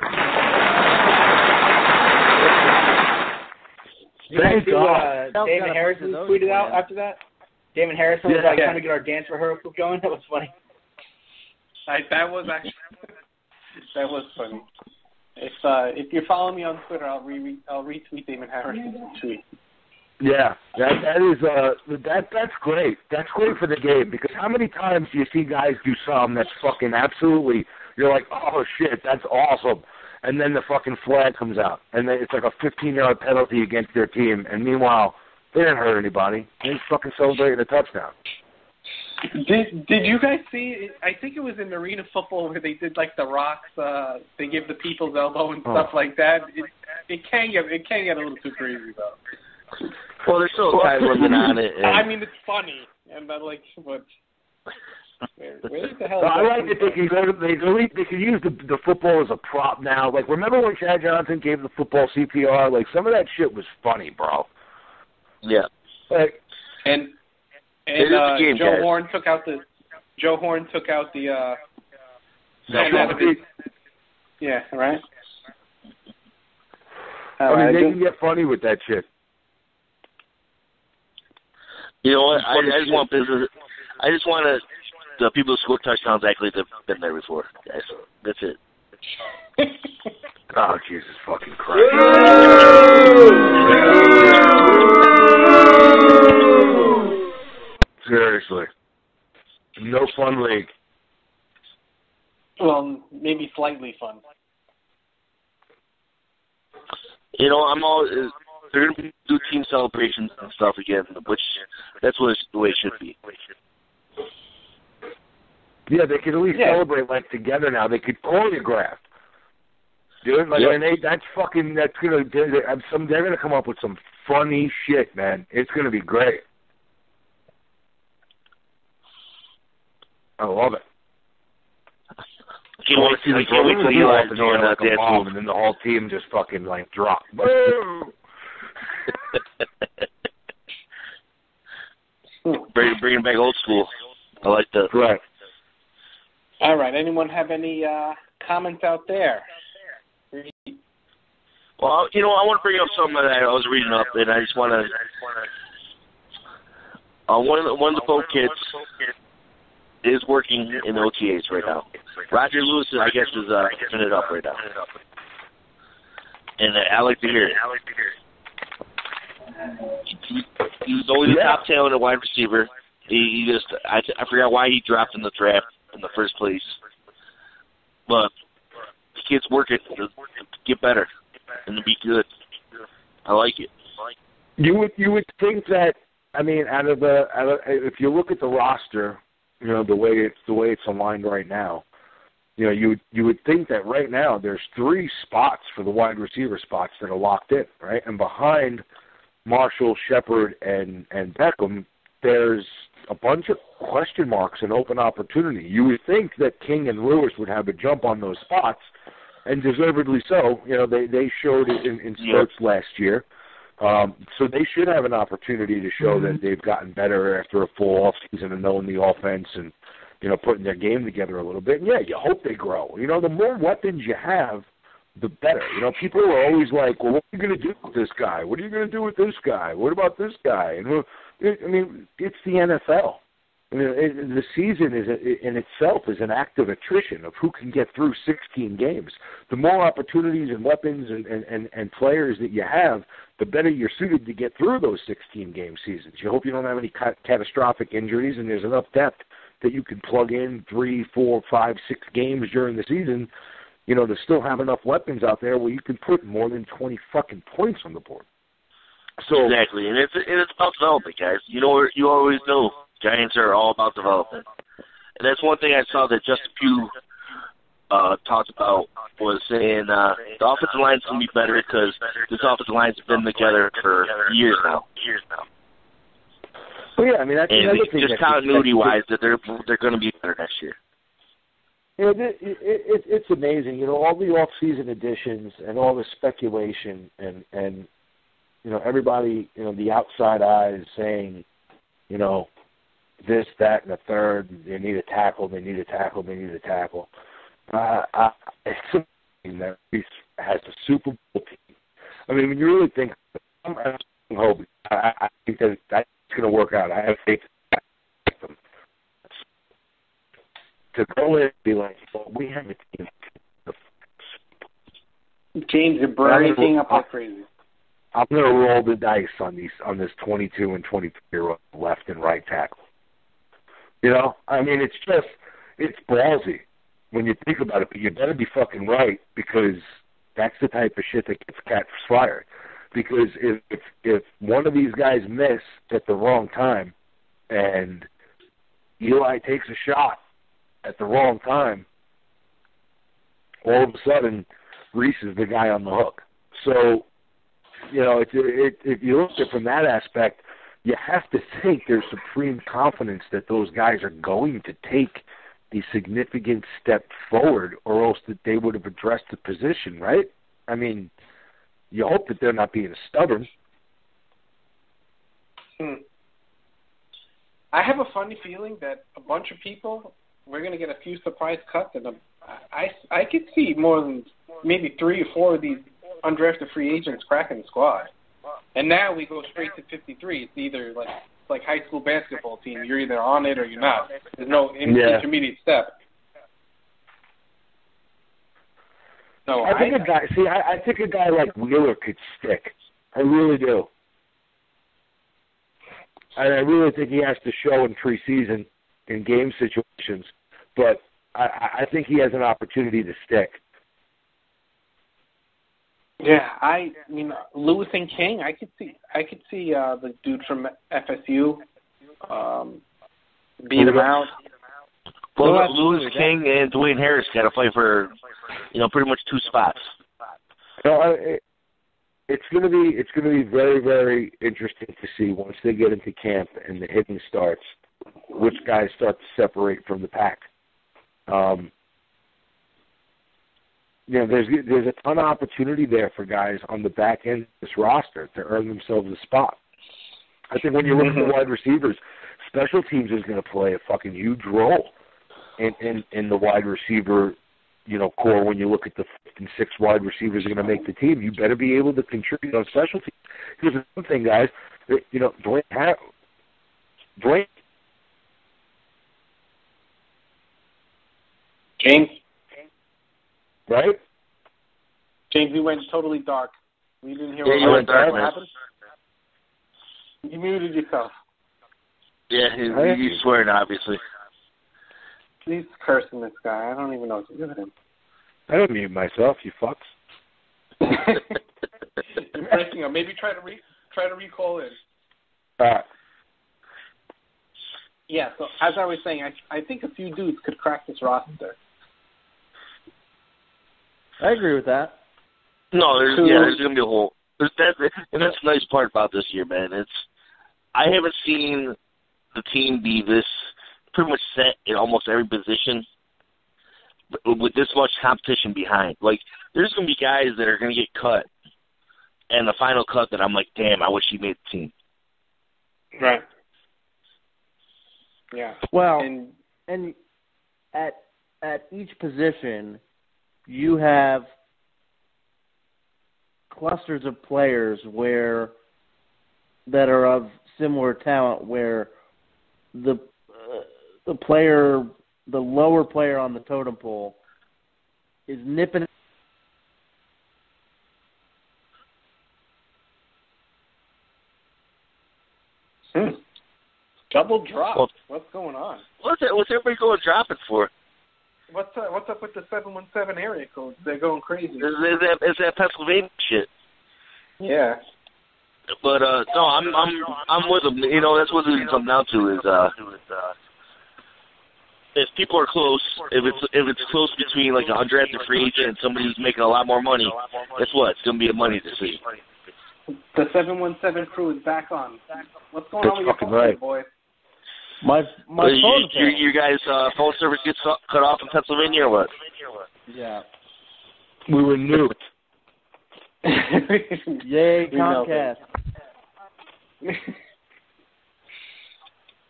F: Thank
D: God.
F: God.
D: Damon Harrison tweeted out after that. Damon Harrison was trying to get our dance rehearsal going. That was funny.
B: That was funny. If you're following me on Twitter, I'll retweet Damon Harrison's tweet.
F: Yeah, that's great. That's great for the game, because how many times do you see guys do something that's fucking absolutely, you're like, oh shit, that's awesome, and then the fucking flag comes out, and then it's like a 15-yard penalty against their team, and meanwhile, they didn't hurt anybody. They just fucking celebrated a touchdown.
B: Did you guys see? I think it was in arena football where they did like the rocks. They give the people's elbow and stuff like that. It can get a little too crazy though.
A: Well, there's still a time limit on it.
B: I mean, it's funny, and I'm like, what? Where the hell?
F: I like that they can use the football as a prop now. Like, remember when Chad Johnson gave the football CPR? Like, some of that shit was funny, bro.
A: Yeah.
F: Like,
B: and
A: game,
B: Joe
A: guys.
B: Horn took out the yeah, right.
F: I mean, they can get funny with that shit.
A: You know what? I just want business. I just want the people who score touchdowns act like they've been there before, guys. That's it.
F: Oh, Jesus fucking Christ. Seriously. No fun league.
B: Well, maybe slightly fun.
A: You know, they're going to do team celebrations and stuff again, which that's the way it should be.
F: Yeah, they could at least celebrate like together now. They could choreograph. Dude, like, and they're gonna come up with some funny shit, man. It's gonna be great. I love it.
A: You want to see the Eli doing that dance move,
F: and then the whole team just fucking like drop.
A: Bringing back old school. I like that.
F: Right.
B: All right. Anyone have any comments out there?
A: Well, I want to bring up something that I was reading up, and I just want to. One of the Pope kids is working in OTAs right now. Roger Lewis, I guess, is picking it up right now. And I like to hear it. He's always the top talent at wide receiver. I forgot why he dropped in the draft in the first place. But the kid's working to get better and to be good. I like it.
F: You would think that, I mean, if you look at the roster, the way it's aligned right now, you would think that right now there's 3 spots for the wide receiver spots that are locked in, right? And behind Marshall, Shepard, and Beckham, there's a bunch of question marks and open opportunity. You would think that King and Lewis would have a jump on those spots, and deservedly so. They showed it in spurts last year. So they should have an opportunity to show that they've gotten better after a full offseason and knowing the offense and, putting their game together a little bit. And, yeah, you hope they grow. The more weapons you have, the better. People are always like, well, what are you going to do with this guy? What are you going to do with this guy? What about this guy? And it's the NFL. The season in itself is an act of attrition of who can get through 16 games. The more opportunities and weapons and players that you have, the better you're suited to get through those 16-game seasons. You hope you don't have any catastrophic injuries, and there's enough depth that you can plug in 3, 4, 5, 6 games during the season, to still have enough weapons out there where you can put more than 20 fucking points on the board. So
A: exactly, and it's about development, guys. You always know Giants are all about development, and that's one thing I saw that Justin Pugh talked about was saying the offensive line's going to be better because this offensive line's been together for years now.
F: Well, yeah, I mean that's another thing.
A: Just continuity-wise, that they're going to be better next year.
F: It's amazing, all the off-season additions and all the speculation and everybody, the outside eyes saying, this, that, and the third. They need a tackle. It's amazing that he has a Super Bowl team. I mean, when you really think, I think that that's going to work out. I have faith in them. To go in and be like, well, we have a team.
B: James, you're breaking up like crazy.
F: I'm going to roll the dice on this 22 and 23-year-old left and right tackle. I mean, it's ballsy when you think about it, but you better be fucking right because that's the type of shit that gets cats fired. Because if one of these guys miss at the wrong time and Eli takes a shot at the wrong time, all of a sudden Reese is the guy on the hook. So, if you look at it from that aspect, you have to think there's supreme confidence that those guys are going to take the significant step forward, or else that they would have addressed the position, right? I mean, you hope that they're not being stubborn.
B: I have a funny feeling that a bunch of people, we're going to get a few surprise cuts, and I could see more than maybe 3 or 4 of these undrafted free agents cracking the squad. And now we go straight to 53. It's either like high school basketball team. You're either on it or you're not. There's no intermediate step. So
F: I think a guy like Wheeler could stick. I really do. I really think he has to show in preseason in game situations, but I think he has an opportunity to stick.
B: Yeah, I mean Lewis and King. I could see the dude from FSU beat him out.
A: Well, Lewis King and Dwayne Harris got to fight for, pretty much 2 spots.
F: It's going to be very, very interesting to see once they get into camp and the hitting starts, which guys start to separate from the pack. there's a ton of opportunity there for guys on the back end of this roster to earn themselves a spot. I think when you look at the wide receivers, special teams is going to play a fucking huge role in the wide receiver, core. When you look at the 5th and 6th wide receivers are going to make the team, you better be able to contribute on special teams. Here's the thing, guys. Dwayne.
B: James.
F: Right?
B: James, you went totally dark. We didn't hear
A: you went dark,
B: what
A: man.
B: happened. You muted yourself.
A: Yeah, he's swearing, obviously.
B: He's cursing this guy. I don't even know what to do with him.
F: I don't mute myself, you fucks.
B: You're breaking up. Maybe try to recall in. Yeah, so as I was saying, I think a few dudes could crack this roster.
E: I agree with that.
A: No, there's going to be a whole... and that's the nice part about this year, man. I haven't seen the team be this pretty much set in almost every position with this much competition behind. Like, there's going to be guys that are going to get cut, and the final cut that I'm like, damn, I wish he made the team.
B: Right. Yeah.
E: Well, and at each position, you have clusters of players that are of similar talent, where the lower player on the totem pole is nipping.
B: Double drop.
A: Well,
B: what's going on?
A: What's everybody going dropping for?
B: What's up with the 717 area codes? They're going crazy.
A: It's that Pennsylvania shit.
B: Yeah.
A: But no, I'm with them. That's what it comes down to is if people are close, if it's close between like an undrafted free agent and somebody who's making a lot more money, guess what? It's gonna be a money decision.
B: The 717 crew is back on. What's going on with your phone,
F: right,
B: boy?
E: My phone.
A: You guys' phone service gets cut off in Pennsylvania or what?
E: Yeah.
F: We were nuked.
E: Yay, Comcast.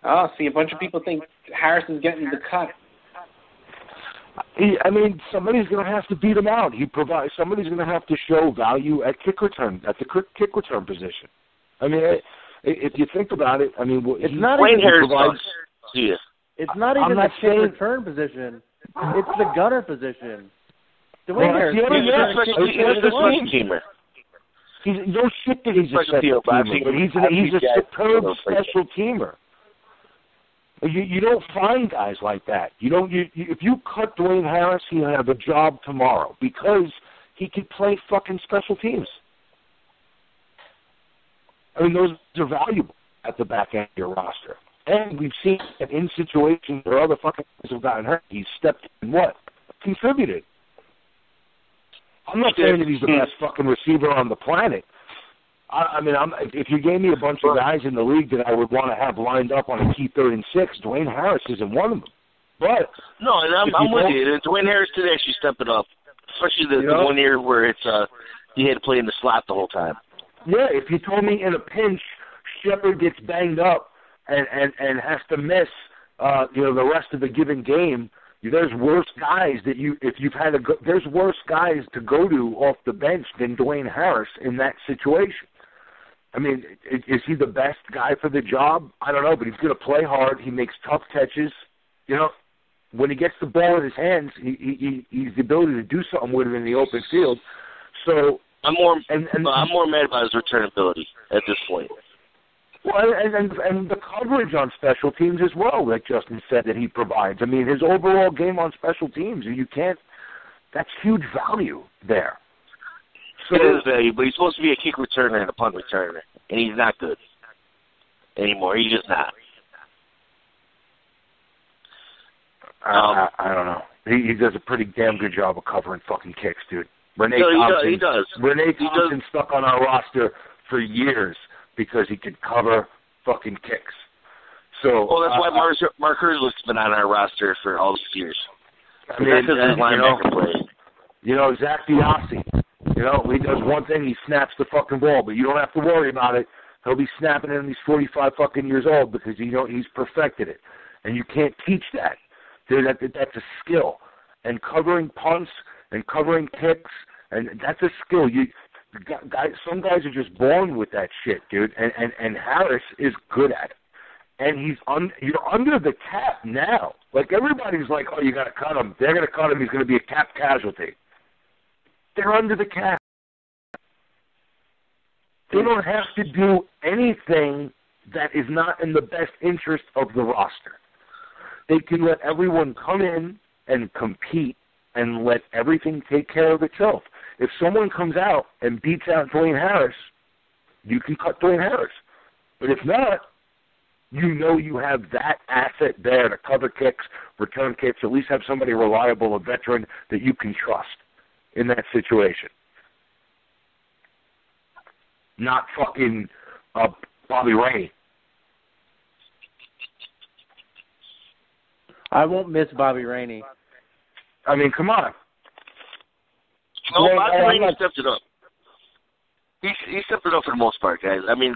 B: Oh, see, a bunch of people think Harris is getting the cut.
F: Somebody's going to have to beat him out. Somebody's going to have to show value at kick return, at the kick return position. If you think about it,
E: it's not
A: Wayne
E: even
A: Harris.
E: It's not even the kick return position. It's the gunner position. Dwayne Harris.
A: He's a team teamer.
F: He's no shit that he's a special teamer, but he's a superb special teamer. You don't find guys like that. If you cut Dwayne Harris, he'll have a job tomorrow because he can play fucking special teams. Those are valuable at the back end of your roster. And we've seen that in situations where other fucking guys have gotten hurt, he's stepped in contributed. I'm not saying that he's the best fucking receiver on the planet. If you gave me a bunch of guys in the league that I would want to have lined up on a key 3rd and 6, Dwayne Harris isn't one of them. But
A: no, and I'm with you. And Dwayne Harris did actually step it up, especially the 1 year where it's he had to play in the slot the whole time.
F: Yeah, if you told me in a pinch Shepard gets banged up and has to miss the rest of the given game, there's worse guys there's worse guys to go to off the bench than Dwayne Harris in that situation. Is he the best guy for the job? I don't know, but he's going to play hard. He makes tough catches. When he gets the ball in his hands, he's the ability to do something with it in the open field. So
A: I'm more mad about his return ability at this point.
F: Well, and the coverage on special teams as well, like Justin said, that he provides. His overall game on special teams, that's huge value there. So,
A: it is value, but he's supposed to be a kick returner and a punt returner, and he's not good anymore. He's just not.
F: I don't know. He does a pretty damn good job of covering fucking kicks, dude.
A: He does.
F: Renee Thompson stuck on our roster for years because he could cover fucking kicks. So,
A: that's why Mark Herzlich's been on our roster for all these years. That's his linebacker play.
F: You know, Zach Biasi. You know, he does one thing, he snaps the fucking ball, but you don't have to worry about it. He'll be snapping it when he's 45 fucking years old because he's perfected it. And you can't teach that. Dude, that's a skill. And covering punts and covering kicks, and that's a skill. Some guys are just born with that shit, dude. And Harris is good at it. And you're under the cap now. Like, everybody's like, oh, you got to cut him. They're going to cut him. He's going to be a cap casualty. They're under the cap. They don't have to do anything that is not in the best interest of the roster. They can let everyone come in and compete and let everything take care of itself. If someone comes out and beats out Dwayne Harris, you can cut Dwayne Harris. But if not, you know you have that asset there to cover kicks, return kicks, at least have somebody reliable, a veteran that you can trust in that situation. Not fucking Bobby Rainey.
E: I won't miss Bobby Rainey.
F: I mean, come on.
A: No, Bobby Rainey stepped it up. He stepped it up for the most part, guys. I mean,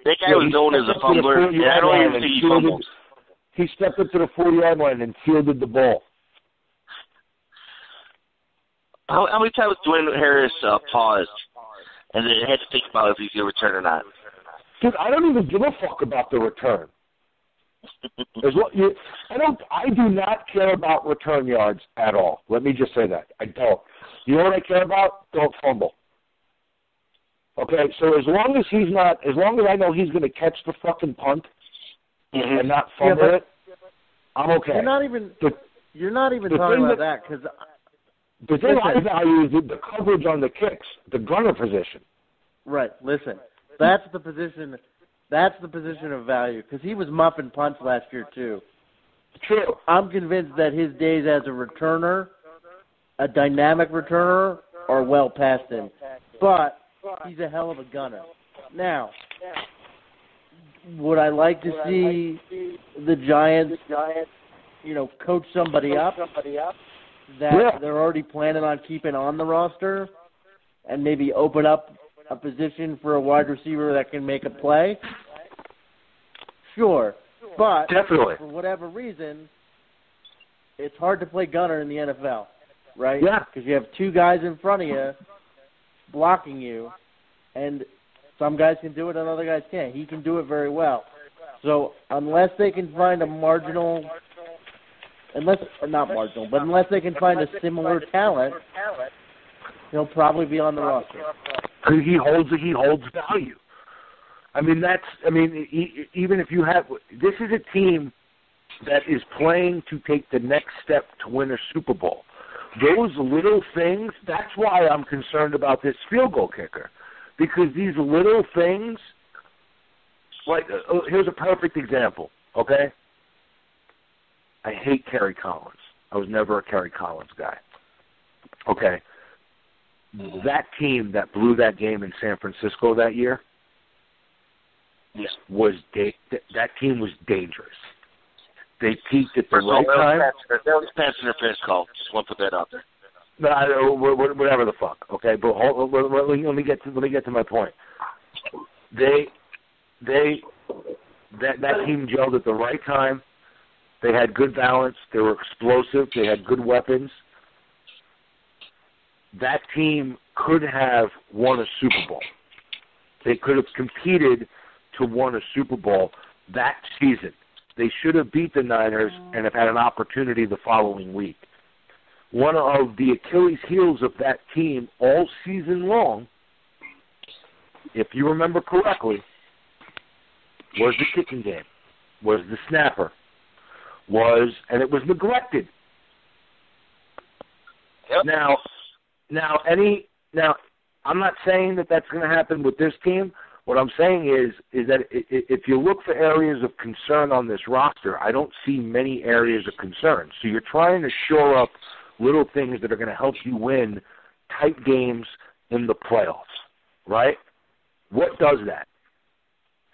A: that guy was known as a fumbler, and I don't even think he fumbles.
F: He stepped up to the 40-yard line and fielded the ball.
A: How many times Dwayne Harris paused and then had to think about if he's going to return or not?
F: Dude, I don't even give a fuck about the return. I do not care about return yards at all. Let me just say that. I don't. You know what I care about? Don't fumble. Okay, so as long as I know he's going to catch the fucking punt and not fumble it, I'm okay.
E: You're not even talking about that because
F: the thing I value is the coverage on the kicks, the gunner position.
E: Right. Listen, that's the position. That's the position of value because he was muffing punts last year too.
F: True.
E: I'm convinced that his days as a returner, a dynamic returner, are well past him. But he's a hell of a gunner. Now, would I like to see the Giants, coach somebody up that they're already planning on keeping on the roster and maybe open up a position for a wide receiver that can make a play? Sure. But
F: definitely,
E: for whatever reason, it's hard to play gunner in the NFL, right?
F: Yeah.
E: Because you have two guys in front of you blocking you, and some guys can do it and other guys can't. He can do it very well. So unless they can find unless they can find a similar talent, he'll probably be on the roster.
F: He holds value. I mean, even if you have, this is a team that is playing to take the next step to win a Super Bowl. Those little things, that's why I'm concerned about this field goal kicker. Because these little things, like, here's a perfect example, okay? I hate Kerry Collins. I was never a Kerry Collins guy. Okay. That team that blew that game in San Francisco that year, that team was dangerous. They peaked at the right time.
A: That was pass interference call. Just want to put that out there.
F: No, whatever the fuck. Okay, but let me get to my point. That team gelled at the right time. They had good balance. They were explosive. They had good weapons. That team could have won a Super Bowl. They could have competed to win a Super Bowl that season. They should have beat the Niners and have had an opportunity the following week. One of the Achilles heels of that team all season long, if you remember correctly, was the kicking game, was the snapper, and it was neglected.
A: Yep.
F: Now, I'm not saying that that's going to happen with this team. What I'm saying is that if you look for areas of concern on this roster, I don't see many areas of concern. So you're trying to shore up little things that are going to help you win tight games in the playoffs, right? What does that?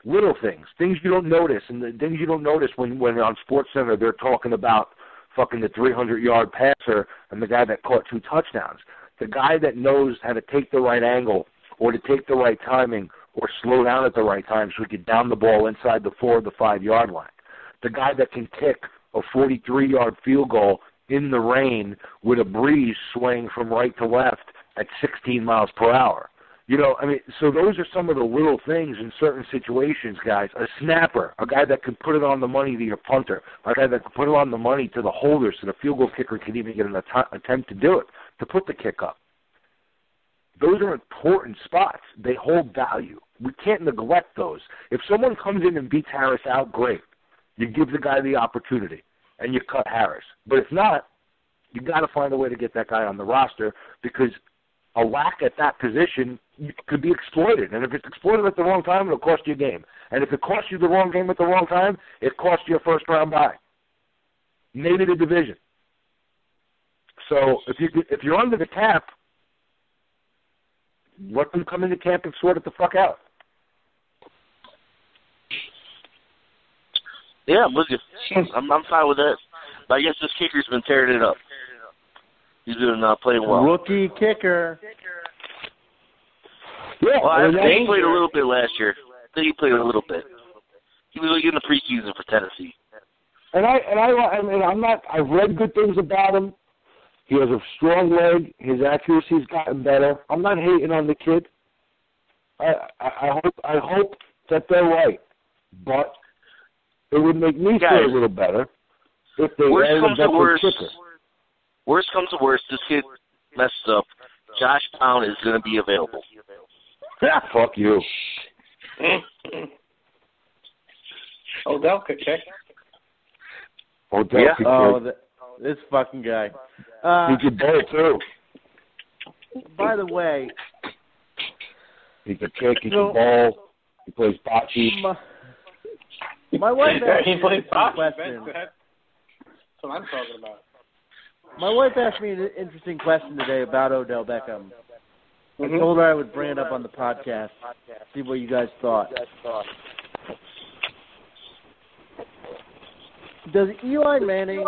F: Little things you don't notice, and the things you don't notice when on SportsCenter they're talking about fucking the 300-yard passer and the guy that caught 2 touchdowns. The guy that knows how to take the right angle or to take the right timing or slow down at the right time so he can down the ball inside the 4 or the 5-yard line. The guy that can kick a 43-yard field goal in the rain with a breeze swaying from right to left at 16 miles per hour. You know, I mean, so those are some of the little things in certain situations, guys. A snapper, a guy that can put it on the money to your punter, a guy that can put it on the money to the holder so the field goal kicker can even get an attempt to do it, to put the kick up. Those are important spots. They hold value. We can't neglect those. If someone comes in and beats Harris out, great. You give the guy the opportunity, and you cut Harris. But if not, you got to find a way to get that guy on the roster because a lack at that position could be exploited. And if it's exploited at the wrong time, it'll cost you a game. And if it costs you the wrong game at the wrong time, it costs you a first-round bye. Maybe the division. So if you're under the cap, let them come into camp and sort it the fuck out.
A: Yeah, I'm with you. I'm fine with that. But I guess this kicker's been tearing it up. He's been playing well.
E: Rookie kicker.
F: Yeah,
A: well, I think he played a little bit last year. I think he played a little bit. He was in the preseason for Tennessee.
F: I've read good things about him. He has a strong leg. His accuracy's gotten better. I'm not hating on the kid. I hope that they're right, but it would make me feel a little better if they
A: worst comes to worst.
F: Kicker.
A: Worst comes to worst. This kid messed up. Josh Pound is going to be available.
F: Fuck you.
B: Odell could kick.
F: Odell could kick.
E: This fucking guy.
F: He could bowl, too.
E: By the way.
F: He could kick, he can bowl, he plays bocce.
E: My wife asked me
B: he plays
E: an
B: bocce.
E: question.
B: That's what I'm talking about.
E: My wife asked me an interesting question today about Odell Beckham.
B: Mm-hmm.
E: I told her I would bring it up on the podcast, see what you guys thought. Does Eli Manning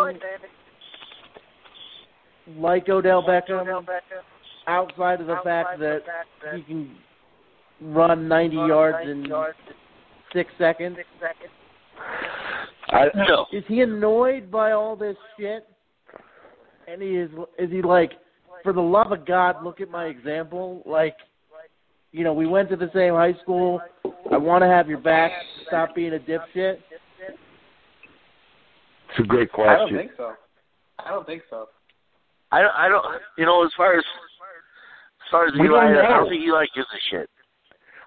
E: like Odell Beckham outside of the fact that he can run 90 yards in 6 seconds?
A: No.
E: Is he annoyed by all this shit? And is he like, for the love of God, look at my example? Like, you know, we went to the same high school. I want to have your back. Stop being a dipshit.
F: It's a great question.
B: I don't think so.
A: I don't. You know, as far as Eli, I don't think Eli gives a shit.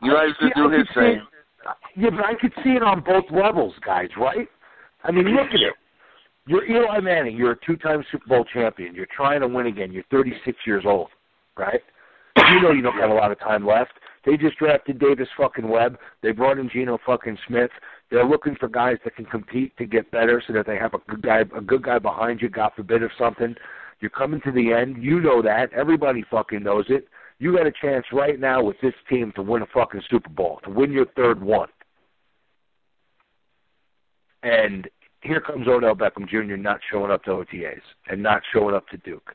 A: Eli's going to do his thing.
F: Yeah, but I could see it on both levels, guys, right? I mean, look at it. You're Eli Manning. You're a 2-time Super Bowl champion. You're trying to win again. You're 36 years old, right? You know you don't have a lot of time left. They just drafted Davis fucking Webb. They brought in Geno fucking Smith. They're looking for guys that can compete to get better so that they have a good guy behind you, God forbid, or something. You're coming to the end. You know that. Everybody fucking knows it. You got a chance right now with this team to win a fucking Super Bowl, to win your third one. And here comes Odell Beckham Jr. not showing up to OTAs and not showing up to Duke.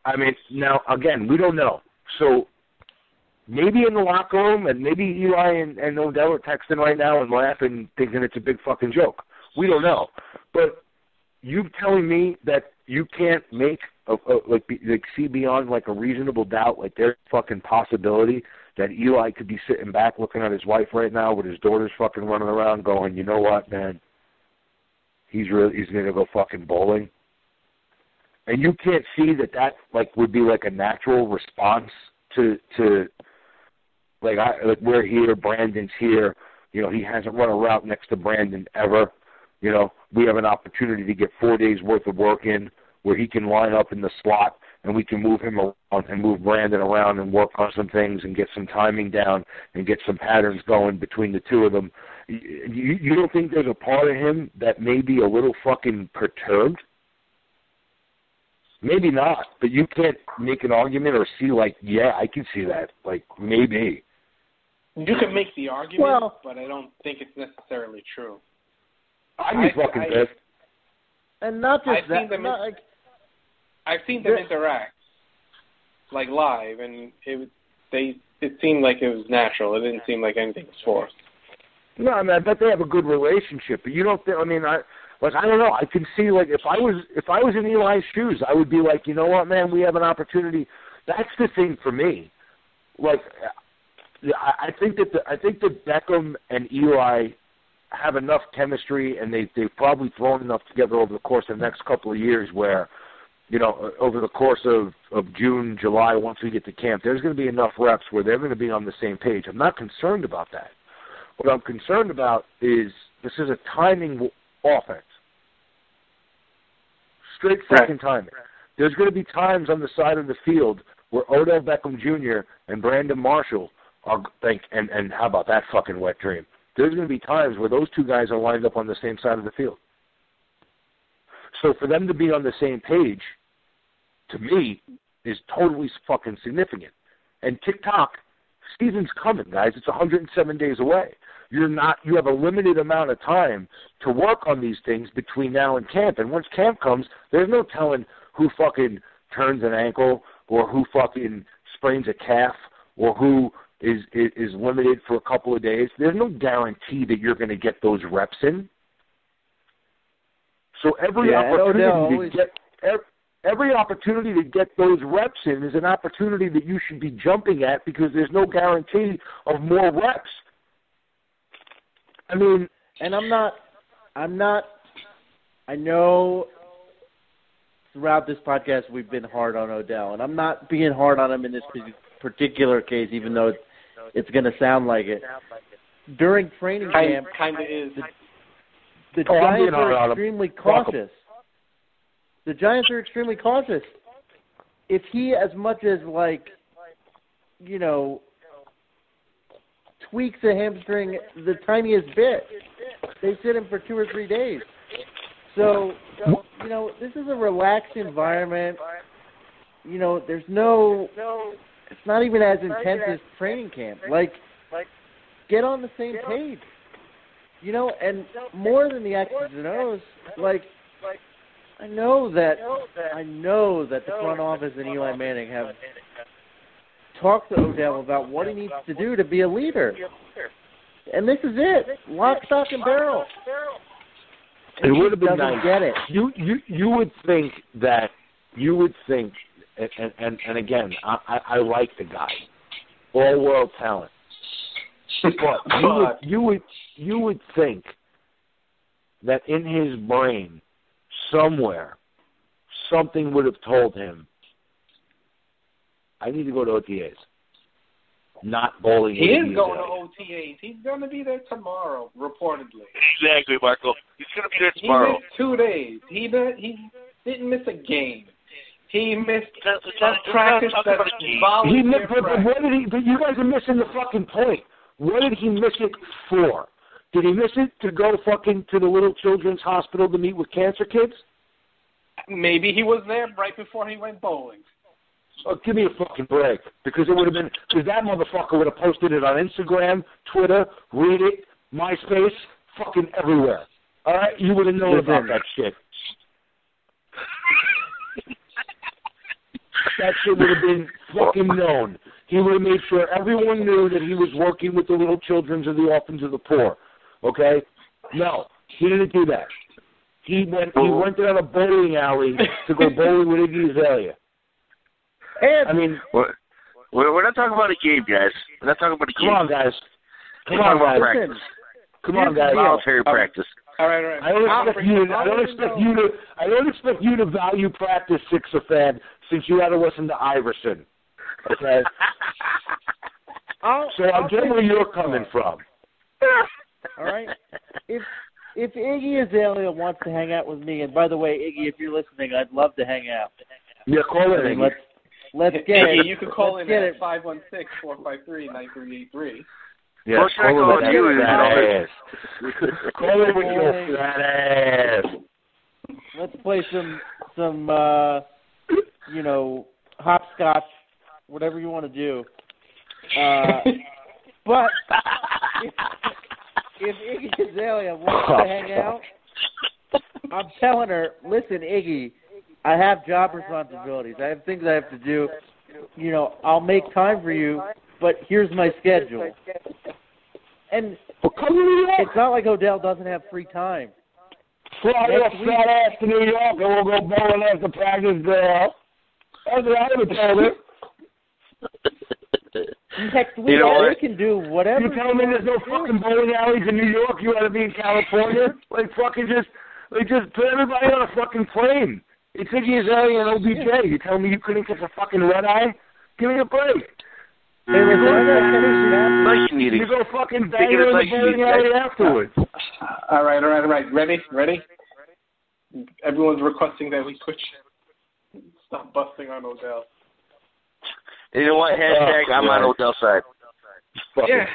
F: I mean, now, again, we don't know. So maybe in the locker room, and maybe Eli and Odell are texting right now and laughing, thinking it's a big fucking joke. We don't know. But you telling me that you can't make see beyond like a reasonable doubt, like there's a fucking possibility that Eli could be sitting back looking at his wife right now with his daughters fucking running around going, you know what, man, he's going to go fucking bowling. And you can't see that like would be like a natural response to like we're here, Brandon's here, you know, he hasn't run a route next to Brandon ever. You know, we have an opportunity to get 4 days worth of work in where he can line up in the slot and we can move him around and move Brandon around and work on some things and get some timing down and get some patterns going between the two of them. You don't think there's a part of him that may be a little fucking perturbed? Maybe not, but you can't make an argument or see like, yeah, I can see that. Like, maybe.
B: You can make the argument, but I don't think it's necessarily true.
F: I'd be fucking pissed.
E: And not just
B: I've seen them interact. like live, and it seemed like it was natural. It didn't seem like anything was forced.
F: No, I mean, I bet they have a good relationship, but you don't think, I mean, I don't know. I can see, like, if I was in Eli's shoes, I would be like, you know what, man, we have an opportunity. That's the thing for me. Like, I think that Beckham and Eli have enough chemistry, and they've probably thrown enough together over the course of the next couple of years where, you know, over the course of June, July, once we get to camp, there's going to be enough reps where they're going to be on the same page. I'm not concerned about that. What I'm concerned about is this is a timing offense. Straight fucking timing. There's going to be times on the side of the field where Odell Beckham Jr. and Brandon Marshall are and how about that fucking wet dream? There's going to be times where those two guys are lined up on the same side of the field. So for them to be on the same page, to me, is totally fucking significant. And TikTok, season's coming, guys. It's 107 days away. You have a limited amount of time to work on these things between now and camp. And once camp comes, there's no telling who fucking turns an ankle or who fucking sprains a calf or who is limited for a couple of days. There's no guarantee that you're going to get those reps in. So every opportunity to get those reps in is an opportunity that you should be jumping at because there's no guarantee of more reps. I mean,
E: and I'm not. I know throughout this podcast we've been hard on Odell, and I'm not being hard on him in this particular case, even though it's going to sound like it. During training camp,
B: kind of is.
E: The Giants are extremely cautious. The Giants are extremely cautious. If he, as much as, like, you know, tweaks a hamstring the tiniest bit, they sit him for 2 or 3 days. So, you know, this is a relaxed environment. You know, it's not even as intense as training camp. Like, get on the same page. You know, and more than the X's and O's, like, I know that the front office and Eli Manning have talked to Odell about what he needs to do to be a leader. And this is it. Lock, stock, and barrel.
F: It would have been nice.
E: Get it.
F: You would think, and again, I like the guy, all world talent. But you would think that in his brain, somewhere, something would have told him, I need to go to OTAs. Not bowling.
B: He is going to OTAs. He's going to be there tomorrow, reportedly.
A: Exactly, Marco. He's going to be there tomorrow.
B: He missed 2 days. He didn't miss a game. He missed practice.
F: But you guys are missing the fucking point. What did he miss it for? Did he miss it to go fucking to the little children's hospital to meet with cancer kids?
B: Maybe he was there right before he went bowling.
F: Oh, give me a fucking break. Because that motherfucker would have posted it on Instagram, Twitter, Read It, MySpace, fucking everywhere. All right? You would have known about that shit. That shit would have been fucking known. He would have made sure everyone knew that he was working with the little children of the orphans of the poor. Okay? No, he didn't do that. He went down a bowling alley to go bowling with Iggy Azalea.
E: And
F: I mean,
A: we're not talking about a game, guys. We're not talking about a game.
F: Come on, guys. Come on, guys.
A: Voluntary practice.
B: All right.
F: I don't expect you to value practice, Sixer fan, since you had to listen to Iverson. Okay. I'll get where you're coming from.
E: All right. If Iggy Azalea wants to hang out with me, and by the way, Iggy, if you're listening, I'd love to hang out.
F: Yeah, call it.
E: Let's get
B: Iggy,
E: it.
B: you can call in at 516-453-9383.
F: Yeah, call it with fat ass. Call it with your fat ass.
E: Let's play some hopscotch, whatever you want to do. But if Iggy Azalea wants to hang out, I'm telling her, listen, Iggy, I have job responsibilities. I have things I have to do. I'll make time for you, but here's my schedule. And it's not like Odell doesn't have free time.
F: Fly your fat ass to New York and we'll go bowling after practice there. That's what I would have told him.
E: Next week, they can do whatever.
F: You tell me there's no fucking bowling alleys in New York? You ought to be in California? Fucking just put everybody on a fucking plane. It's Iggy Azalea and OBJ. You tell me you couldn't catch a fucking red eye? Give me a break.
E: Hey, listen,
F: you go fucking bang her in the bowling alley afterwards.
B: All right. Ready? Everyone's requesting that we switch. Stop busting on Odell.
A: You know what? Hashtag I'm on Odell's side.
B: Yeah,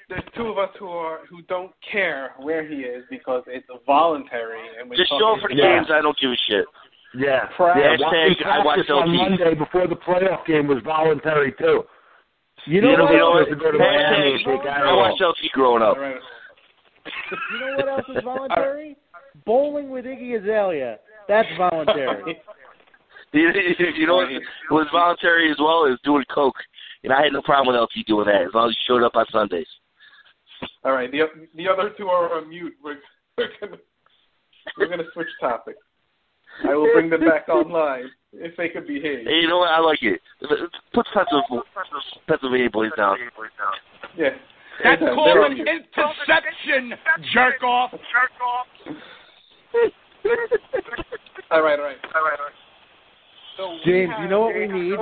B: there's two of us who don't care where he is because it's voluntary. And
A: just show up for the games. I don't give a shit.
F: Yeah.
A: Hashtag I watch LT.
F: On Monday before the playoff game was voluntary too.
E: You know what?
A: I watched LT growing up.
E: You know what else is voluntary? Bowling with Iggy Azalea. That's voluntary.
A: You know what was voluntary as well is doing coke. And I had no problem with LT doing that as long as he showed up on Sundays.
B: All right, the other two are on mute. We're gonna switch topics. I will bring them back online if they could behave.
A: Hey, you know what? I like it. Put Pennsylvania boys down.
B: Yeah.
G: That's called an interception, jerk off.
B: All right.
E: So James, you know what we need?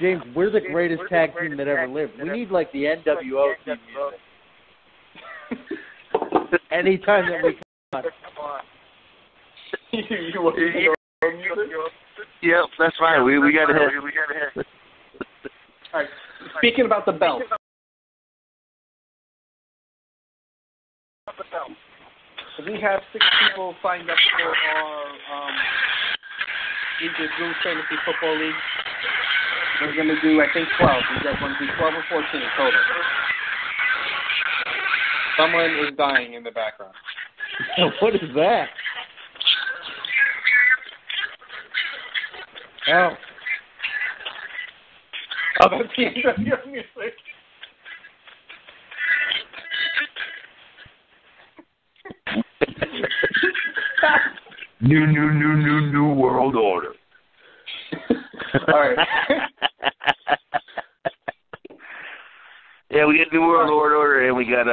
E: James, we're the greatest tag team that ever lived. We need like the NWO theme music. Anytime that we come on.
A: Yep, that's fine. We got to hit.
B: All right. Speaking about the belt. We have 6 people signed up for our Bleedbigblue Fantasy Football League. We're going to do, I think, 12. You guys want to do 12 or 14 total? Someone is dying in the background.
E: What is that? Oh.
B: Oh, that's the end of your music.
F: New world order.
B: All right.
A: Yeah, we got new world order, and we got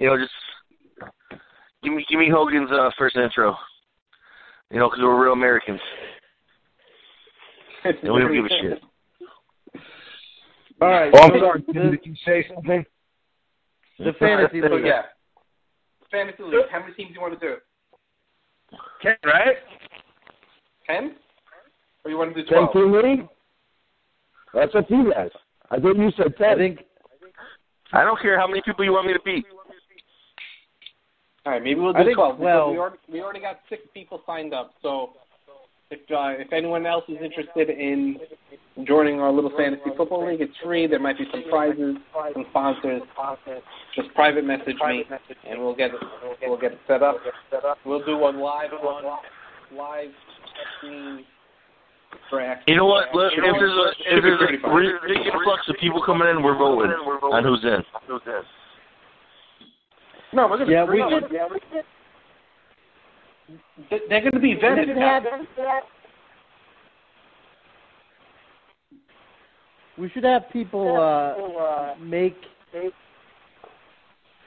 A: just give me Hogan's first intro. Because we're real Americans, and we don't give a shit.
E: All right.
F: I'm sorry. Did you say something?
E: The fantasy league.
B: Yeah. Fantasy league. How many teams do you want to do?
F: 10, right?
B: 10? Or you want to do 12?
F: 10 team league? That's up to you guys. I thought you said 10.
A: I don't care how many people you want me to beat.
B: All right, maybe we'll do 12.
E: Well,
B: we already got 6 people signed up, so if anyone else is interested in joining our little fantasy football league, it's free. There might be some prizes, some sponsors. Just private message me, and we'll get it set up. We'll do one live stream draft.
A: You know what? If there's a big influx of people coming in, we're voting on who's in.
B: No, we're going to They're going to be vetted.
E: We should have people make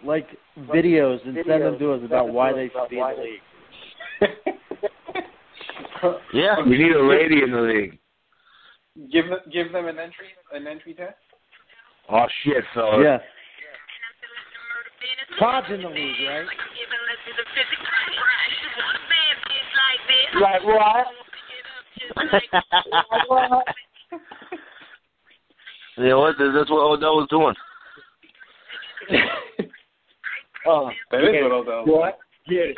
E: like videos and send them to us about why they should be in the league.
A: Yeah,
F: we need a lady in the league.
B: Give them an entry test.
F: Oh shit, fella.
E: Yeah. Todd's in the league, right?
F: Right, what?
A: You know what? That's what Odell was doing.
B: That is what Odell.
F: What? Get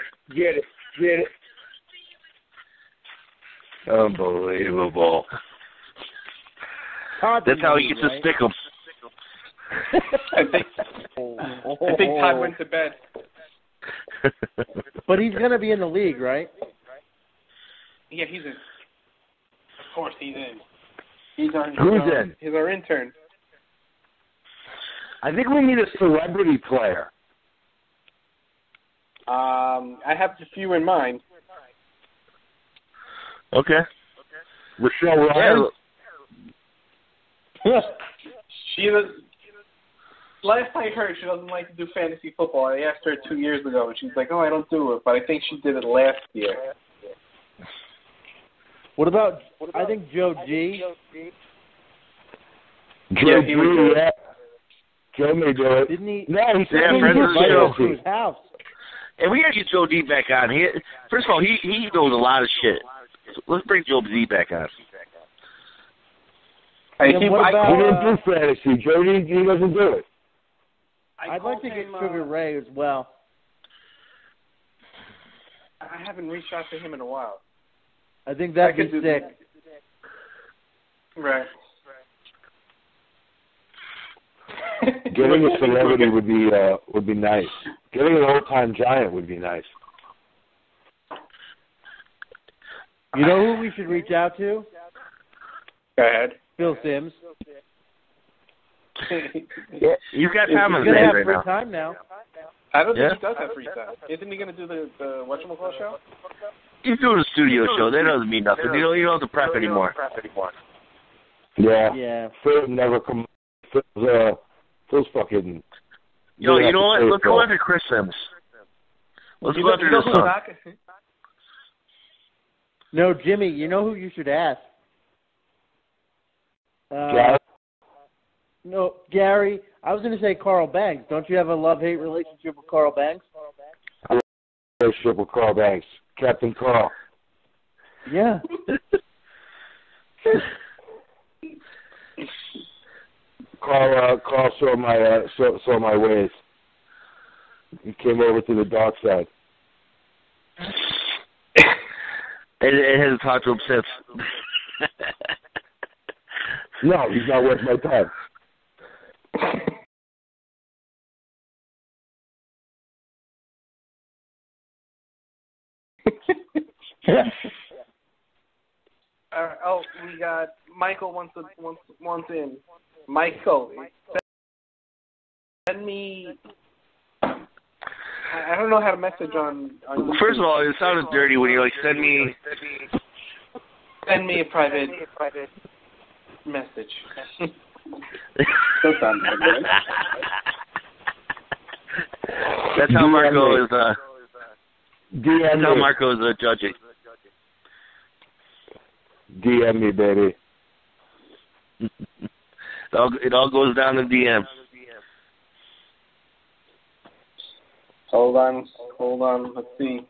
F: it. Unbelievable.
A: That's how he gets to stick him.
B: I think Todd went to bed.
E: But he's going to be in the league, right?
B: Yeah, he's in. course he's in. He's our intern.
F: I think we need a celebrity player.
B: I have a few in mind.
A: Okay.
F: Rochelle Ryan?
B: She was. Last I heard, she doesn't like to do fantasy football. I asked her 2 years ago, and she's like, "Oh, I don't do it," but I think she did it last year.
E: What about? I think Joe G.
F: Joe G. Yeah. Joe may do it.
E: Didn't he?
F: No, he said
A: Yeah, friend of the show.
E: To his house.
A: And we gotta get Joe D back on. First of all, he knows a lot of shit. So let's bring Joe D back on.
F: He didn't do fantasy. Joe D, he doesn't do it.
E: I'd like to get Sugar Ray as well.
B: I haven't reached out to him in a while.
E: I think that'd be sick.
B: Right.
F: Getting a celebrity would be nice. Getting an old-time Giant would be nice.
E: You know who we should reach out to?
B: Go ahead.
E: Phil Simms.
A: Yeah, you've got time on
E: He's
A: his
E: gonna
A: hands
E: have
A: right
E: free
A: now.
E: time now.
B: I don't think he does have free time. Isn't he going to do the whatchamacallit show?
A: He's doing a studio show. That doesn't mean nothing. You don't have to prep anymore.
F: Yeah.
E: Yeah.
F: Phil never come. Phil's fucking.
A: You know what? Let's go after Chris Sims. Let's go after this one.
E: No, Jimmy, you know who you should ask?
F: Gary?
E: No, Gary. I was going to say Carl Banks. Don't you have a love-hate relationship with Carl Banks?
F: Relationship with Carl Banks. Captain Carl.
E: Yeah.
F: Carl saw my ways. He came over to the dark side.
A: It hasn't talked to him since.
F: No, he's not worth my time.
B: We got Michael wants in. Michael, send me. I don't know how to message on
A: First of all, it sounded dirty when you're like, send me
B: a private message. That sounds good.
A: That's how Marco is. That's how Marco is judging.
F: DM me, baby.
A: It all goes down to DM.
B: Hold on. Let's see.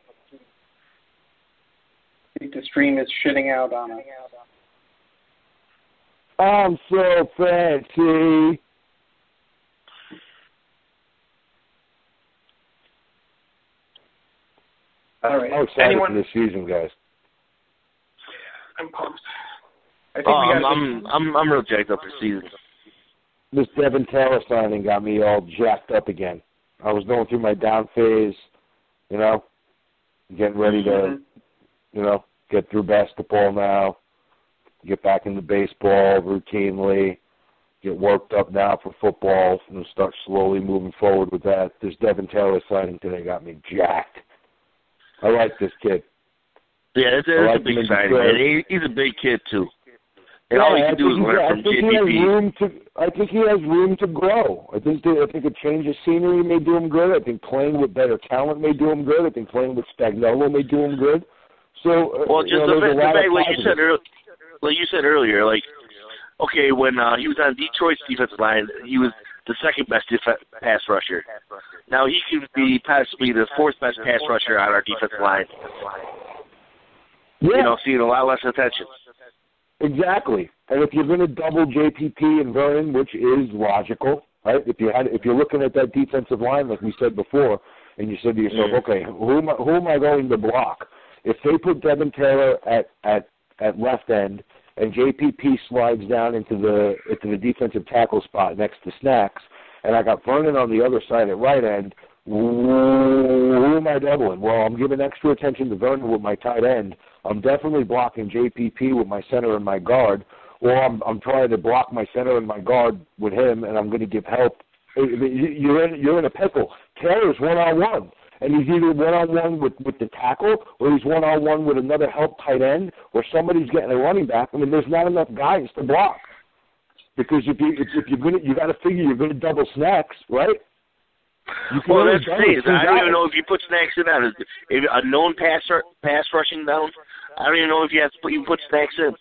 B: I think the stream is shitting out on us.
F: I'm so fancy.
B: All right.
F: I'm excited for this season, guys.
B: I'm pumped. I think
A: I'm real jacked up for season.
F: This Devin Taylor signing got me all jacked up again. I was going through my down phase, getting ready to, get through basketball now, get back into baseball routinely, get worked up now for football, and start slowly moving forward with that. This Devin Taylor signing today got me jacked. I like this kid.
A: Yeah, it's a big signing, man. He's a big kid, too. And all he can do is learn from JPP.
F: I think he has room to grow. I think a change of scenery may do him good. I think playing with better talent may do him good. I think playing with Spagnuolo may do him good. So,
A: well, just the fact, like you said earlier, okay, when he was on Detroit's defensive line, he was the second best pass rusher. Now he can be possibly the fourth best pass rusher on our defensive line.
F: Yeah.
A: Seeing a lot less attention.
F: Exactly. And if you're going to double JPP and Vernon, which is logical, right? If you're looking at that defensive line, like we said before, and you said to yourself, okay, who am I going to block? If they put Devin Taylor at left end and JPP slides down into the defensive tackle spot next to Snacks, and I got Vernon on the other side at right end, who am I I doubling? Well, I'm giving extra attention to Vernon with my tight end. I'm definitely blocking JPP with my center and my guard, or I'm trying to block my center and my guard with him, and I'm going to give help. You're in a pickle. Taylor's one-on-one, and he's either one-on-one with the tackle, or he's one-on-one with another help tight end, or somebody's getting a running back. I mean, there's not enough guys to block, because if you got to figure you're going to double snacks, right?
A: Well, that's the thing. I don't even know if you put snacks in that. If a known pass rushing down, I don't even know if you put snacks in.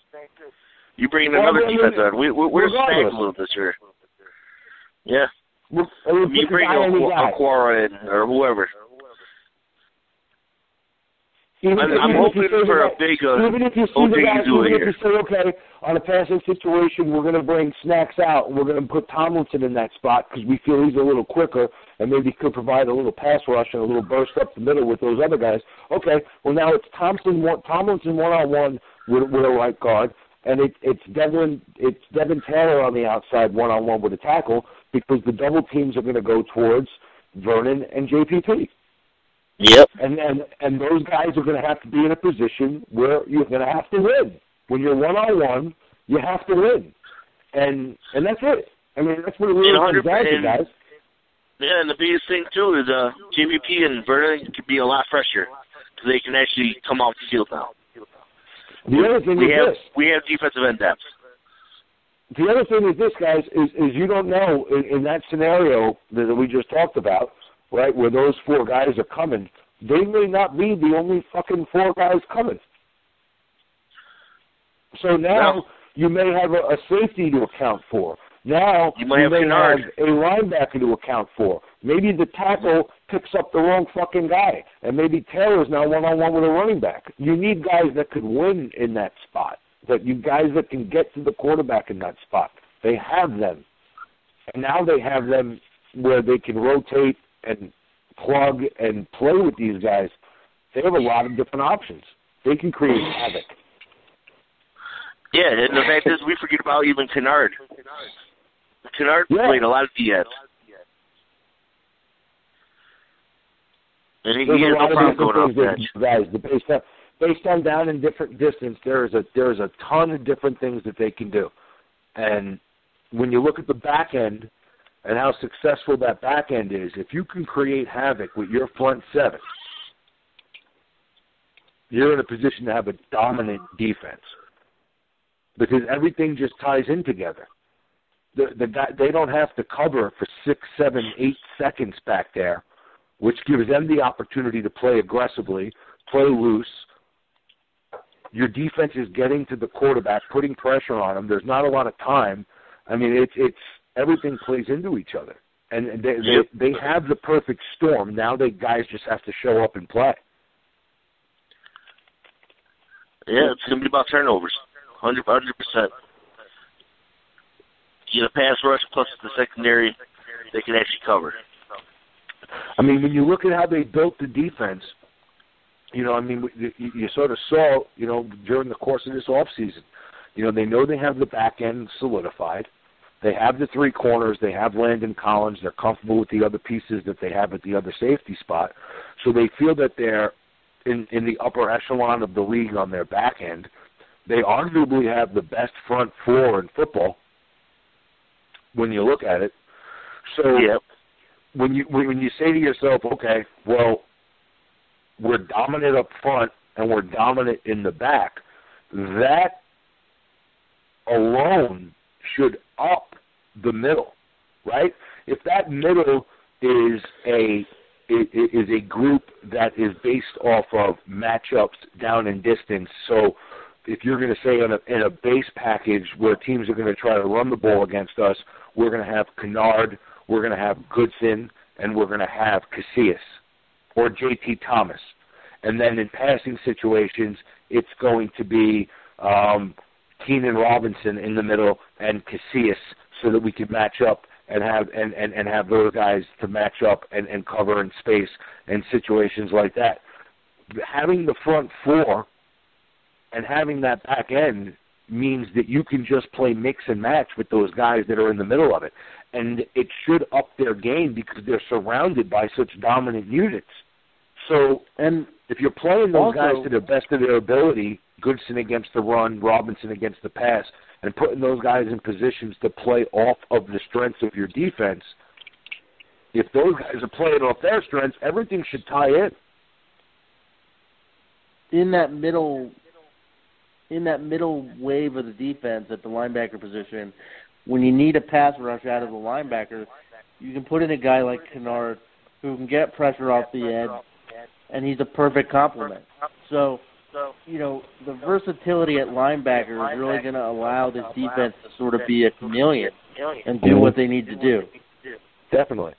A: You bring in another defense on. We're snack a little this year. Yeah. You bring Aquara in or whoever. I'm hoping for a big
F: even if you say, okay, on a passing situation, we're going to bring Snacks out, and we're going to put Tomlinson in that spot because we feel he's a little quicker and maybe could provide a little pass rush and a little burst up the middle with those other guys. Okay, well, now it's Tomlinson one-on-one with a right guard, and it's Devin Taylor on the outside one-on-one with a tackle because the double teams are going to go towards Vernon and JPP.
A: Yep.
F: And those guys are going to have to be in a position where you're going to have to win. When you're one-on-one, you have to win. And that's it. I mean, that's what it really comes down to, guys.
A: Yeah, and the biggest thing, too, is JVP and Vernon could be a lot fresher because they can actually come off the field now.
F: The other thing is
A: we have defensive end depth.
F: The other thing is this, guys, is you don't know in that scenario that we just talked about, right, where those four guys are coming, they may not be the only fucking four guys coming. So now you may have a safety to account for. Now you may have a linebacker to account for. Maybe the tackle picks up the wrong fucking guy, and maybe Taylor's now one-on-one with a running back. You need guys that could win in that spot, guys that can get to the quarterback in that spot. They have them. And now they have them where they can rotate and plug and play with these guys. They have a lot of different options. They can create havoc.
A: Yeah, and the fact is we forget about even Kennard. Kennard played a lot of DS. And he has no problem going off that.
F: Guys, based on down and different distance, there is a ton of different things that they can do. And when you look at the back end and how successful that back end is, if you can create havoc with your front seven, you're in a position to have a dominant defense because everything just ties in together. The guy, they don't have to cover for 6, 7, 8 seconds back there, which gives them the opportunity to play aggressively, play loose. Your defense is getting to the quarterback, putting pressure on him. There's not a lot of time. I mean, it's everything plays into each other, and they have the perfect storm. Now guys just have to show up and play.
A: Yeah, it's going to be about turnovers, 100%. You get a pass rush plus the secondary, they can actually cover.
F: I mean, when you look at how they built the defense, you sort of saw, during the course of this offseason, they know they have the back end solidified. They have the three corners. They have Landon Collins. They're comfortable with the other pieces that they have at the other safety spot. So they feel that they're in the upper echelon of the league on their back end. They arguably have the best front four in football when you look at it. So when you say to yourself, okay, well, we're dominant up front and we're dominant in the back, that alone should up the middle, right? If that middle is a group that is based off of matchups down in distance, so if you're going to say in a base package where teams are going to try to run the ball against us, we're going to have Kennard, we're going to have Goodson, and we're going to have Casillas or J.T. Thomas. And then in passing situations, it's going to be Keenan Robinson in the middle and Casillas so that we can match up and have those guys to match up and cover in space and situations like that. Having the front four and having that back end means that you can just play mix and match with those guys that are in the middle of it. And it should up their game because they're surrounded by such dominant units. So,
E: and
F: if you're playing those
E: also,
F: guys to the best of their ability, Goodson against the run, Robinson against the pass, and putting those guys in positions to play off of the strengths of your defense, if those guys are playing off their strengths, everything should tie in.
E: In that middle wave of the defense at the linebacker position, when you need a pass rush out of the linebacker, you can put in a guy like Kennard who can get pressure off the edge, and he's a perfect complement. So, the versatility at linebacker is really going to allow this defense to sort of be a chameleon and do what they need to do.
F: Definitely.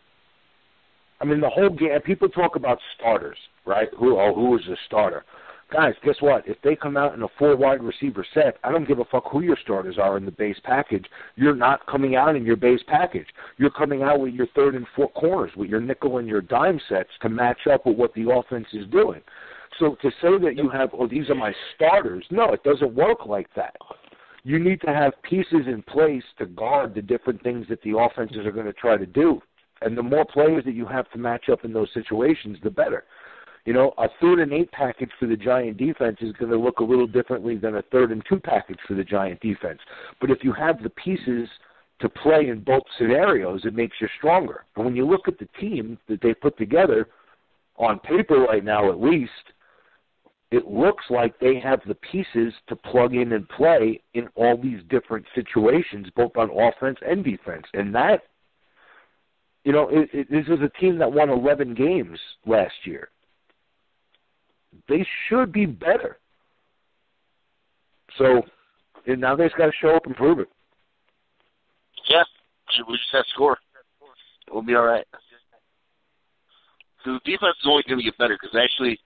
F: I mean, the whole game, people talk about starters, right? Who is a starter? Guys, guess what? If they come out in a 4-wide receiver set, I don't give a fuck who your starters are in the base package. You're not coming out in your base package. You're coming out with your third and fourth corners, with your nickel and your dime sets to match up with what the offense is doing. So to say that you have, these are my starters, no, it doesn't work like that. You need to have pieces in place to guard the different things that the offenses are going to try to do. And the more players that you have to match up in those situations, the better. A 3rd and 8 package for the Giant defense is going to look a little differently than a 3rd and 2 package for the Giant defense. But if you have the pieces to play in both scenarios, it makes you stronger. And when you look at the team that they put together, on paper right now at least, it looks like they have the pieces to plug in and play in all these different situations, both on offense and defense. And that, this is a team that won 11 games last year. They should be better. So, and now they just got to show up and prove it.
A: Yeah, we just have to score. We'll be all right. The defense is only going to get better because actually,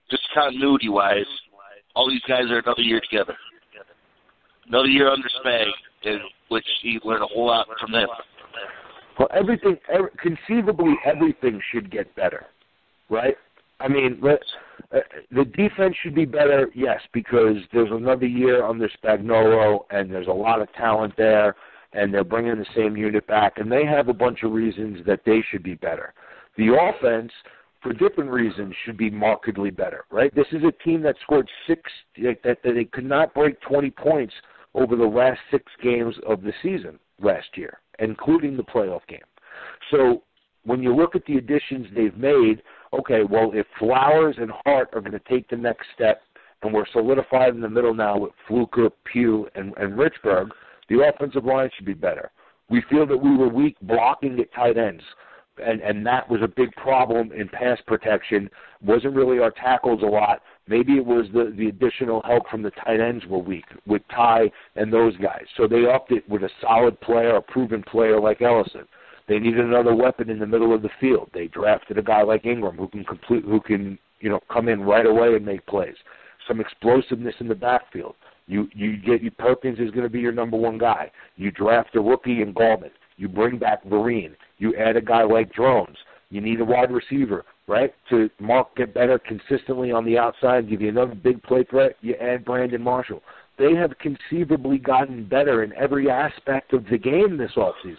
A: just continuity-wise, all these guys are another year together. Another year under Spag, in which he learned a whole lot from them.
F: Well, conceivably everything should get better, right? I mean, the defense should be better, yes, because there's another year under Spagnuolo, and there's a lot of talent there, and they're bringing the same unit back, and they have a bunch of reasons that they should be better. The offense, for different reasons, should be markedly better, right? This is a team that scored that they could not break 20 points over the last 6 games of the season last year, including the playoff game. So when you look at the additions they've made, okay, well, if Flowers and Hart are going to take the next step, and we're solidified in the middle now with Fluker, Pugh, and Richburg, the offensive line should be better. We feel that we were weak blocking at tight ends, and that was a big problem in pass protection. Wasn't really our tackles a lot. Maybe it was the additional help from the tight ends were weak with Ty and those guys. So they upped it with a solid player, a proven player like Ellison. They needed another weapon in the middle of the field. They drafted a guy like Ingram who can come in right away and make plays. Some explosiveness in the backfield. Perkins is going to be your number one guy. You draft a rookie in Gallman. You bring back Vereen. You add a guy like Drones. You need a wide receiver, right? To get better consistently on the outside, give you another big play threat. You add Brandon Marshall. They have conceivably gotten better in every aspect of the game this offseason.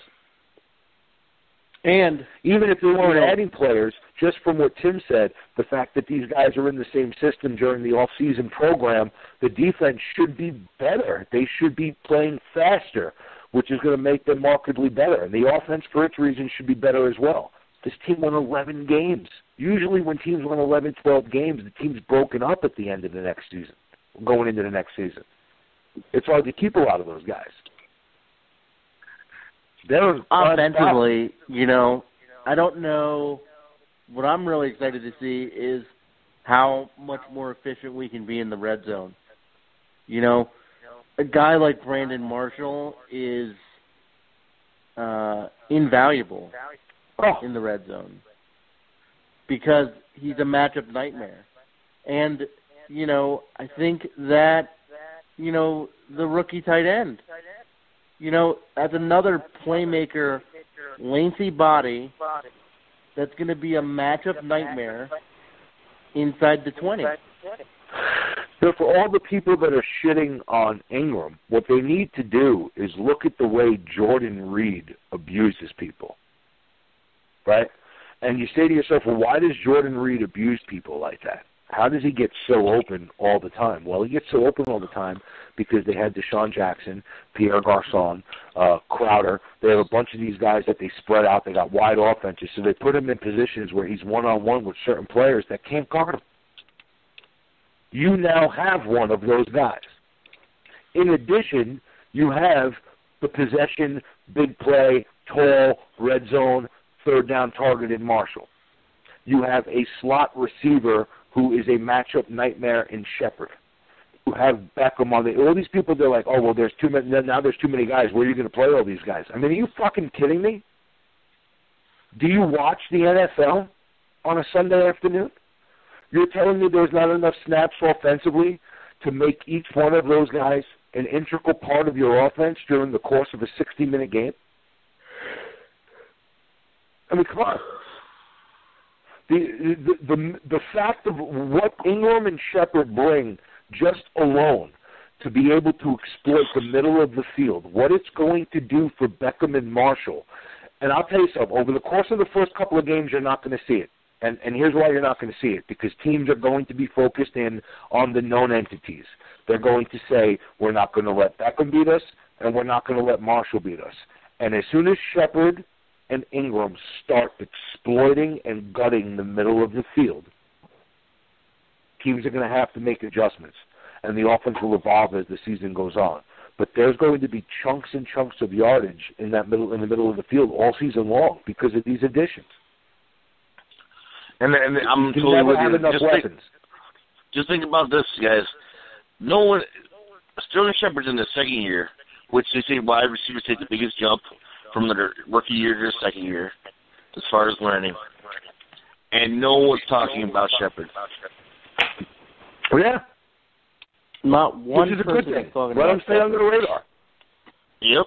F: And even if they weren't adding players, just from what Tim said, the fact that these guys are in the same system during the off-season program, the defense should be better. They should be playing faster, which is going to make them markedly better. And the offense, for its reasons, should be better as well. This team won 11 games. Usually when teams win 11, 12 games, the team's broken up at the end of the next season, going into the next season. It's hard to keep a lot of those guys.
E: Offensively, I don't know. What I'm really excited to see is how much more efficient we can be in the red zone. A guy like Brandon Marshall is invaluable in the red zone because he's a matchup nightmare. And, I think that, the rookie tight end, as another playmaker, lengthy body, that's going to be a matchup nightmare inside the 20.
F: So for all the people that are shitting on Ingram, what they need to do is look at the way Jordan Reed abuses people, right? And you say to yourself, well, why does Jordan Reed abuse people like that? How does he get so open all the time? Well, he gets so open all the time because they had Deshaun Jackson, Pierre Garçon, Crowder. They have a bunch of these guys that they spread out. They got wide offenses, so they put him in positions where he's one-on-one with certain players that can't guard him. You now have one of those guys. In addition, you have the possession, big play, tall, red zone, third down target in Marshall. You have a slot receiver who is a matchup nightmare in Shepard. You have Beckham on all these people, they're like, oh, well, there's too many guys. Where are you going to play all these guys? I mean, are you fucking kidding me? Do you watch the NFL on a Sunday afternoon? You're telling me there's not enough snaps offensively to make each one of those guys an integral part of your offense during the course of a 60-minute game? I mean, come on. The fact of what Ingram and Shepard bring just alone to be able to exploit the middle of the field, what it's going to do for Beckham and Marshall. And I'll tell you something, over the course of the first couple of games, you're not going to see it. And here's why you're not going to see it, because teams are going to be focused in on the known entities. They're going to say, we're not going to let Beckham beat us, and we're not going to let Marshall beat us. And as soon as Shepard and Ingram start exploiting and gutting the middle of the field, teams are going to have to make adjustments, and the offense will evolve as the season goes on. But there's going to be chunks and chunks of yardage in the middle of the field all season long because of these additions.
A: And I'm totally with you. Just think about this, guys. Sterling Shepard's in his second year, which they say wide receivers take the biggest jump from their rookie year to their second year as far as learning. And no one's talking about Shepard.
F: Yeah.
E: Not one
F: Which is a
E: person
F: good thing.
E: is talking
F: Let
E: about
F: him stay under the radar.
A: Yep.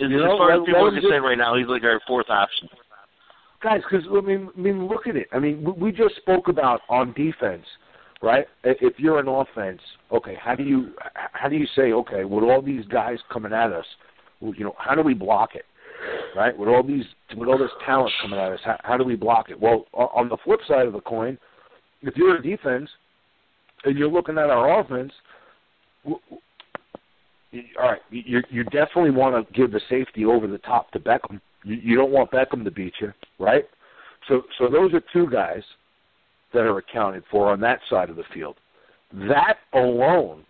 A: As far as people can say right now, he's like our fourth option.
F: Guys, because, I mean, look at it. I mean, we just spoke about on defense, right? If you're an offense, okay, how do you say, okay, with all these guys coming at us, how do we block it, right? With all this talent coming at us, how do we block it? Well, on the flip side of the coin, if you're a defense and you're looking at our offense, all right, you definitely want to give the safety over the top to Beckham. You don't want Beckham to beat you, right? So those are two guys that are accounted for on that side of the field. That alone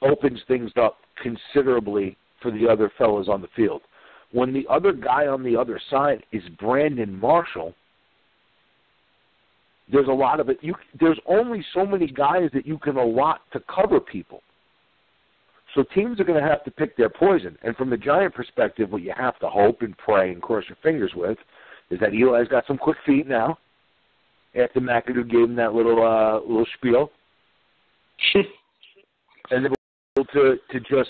F: opens things up considerably for the other fellas on the field. When the other guy on the other side is Brandon Marshall, there's a lot of it. There's only so many guys that you can allot to cover people. So teams are going to have to pick their poison. And from the Giant perspective, what you have to hope and pray and cross your fingers with is that Eli's got some quick feet now after McAdoo gave him that little spiel. And they're able to just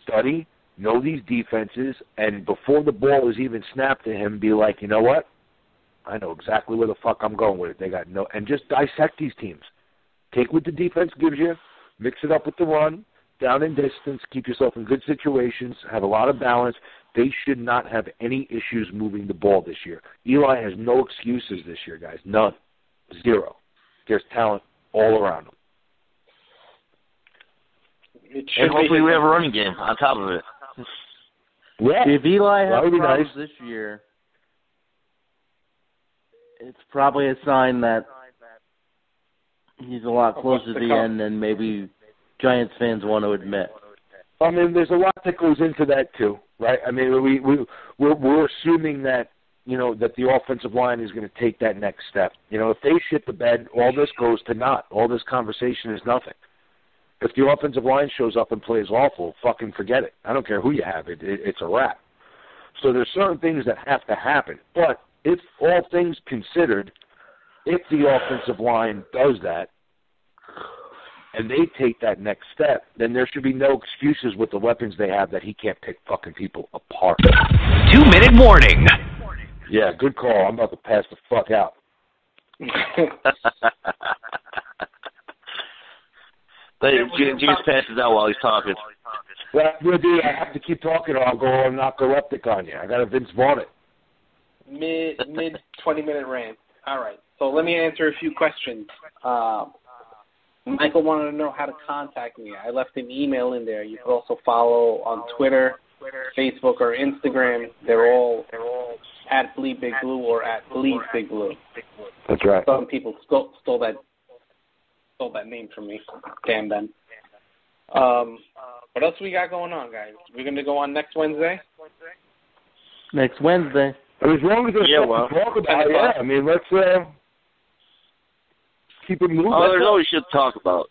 F: study, know these defenses, and before the ball is even snapped to him, be like, you know what? I know exactly where the fuck I'm going with it. They got and just dissect these teams. Take what the defense gives you, mix it up with the run, down in distance, keep yourself in good situations, have a lot of balance. They should not have any issues moving the ball this year. Eli has no excuses this year, guys. None. Zero. There's talent all around him.
A: And hopefully we have a running game on top of it.
F: Yeah.
E: If Eli has problems
F: nice
E: this year, it's probably a sign that he's a lot closer to the end than maybe Giants fans want to admit.
F: I mean, there's a lot that goes into that too, right? I mean, we're assuming that that the offensive line is going to take that next step. If they shit the bed, all this goes to naught. All this conversation is nothing. If the offensive line shows up and plays awful, fucking forget it. I don't care who you have. It's a wrap. So there's certain things that have to happen. But if all things considered, if the offensive line does that, and they take that next step, then there should be no excuses with the weapons they have that he can't pick fucking people apart.
C: 2-minute warning.
F: Yeah, good call. I'm about to pass the fuck out.
A: James passes out while he's talking.
F: Well, dude, I have to keep talking or I'll go narcoleptic on you. I got a Vince Vaughn it.
B: mid 20-minute rant. All right. So let me answer a few questions. Michael wanted to know how to contact me. I left an email in there. You can also follow on Twitter, Facebook, or Instagram. They're all at Bleedbigblue or at Bleedbigblue.
F: That's right.
B: Some people stole that name from me. Damn them. What else we got going on, guys? We're going to go on next Wednesday?
E: Next Wednesday.
F: As long as there's something to talk about, yeah. I mean, let's keep it moving.
A: Oh, there's always shit to talk about.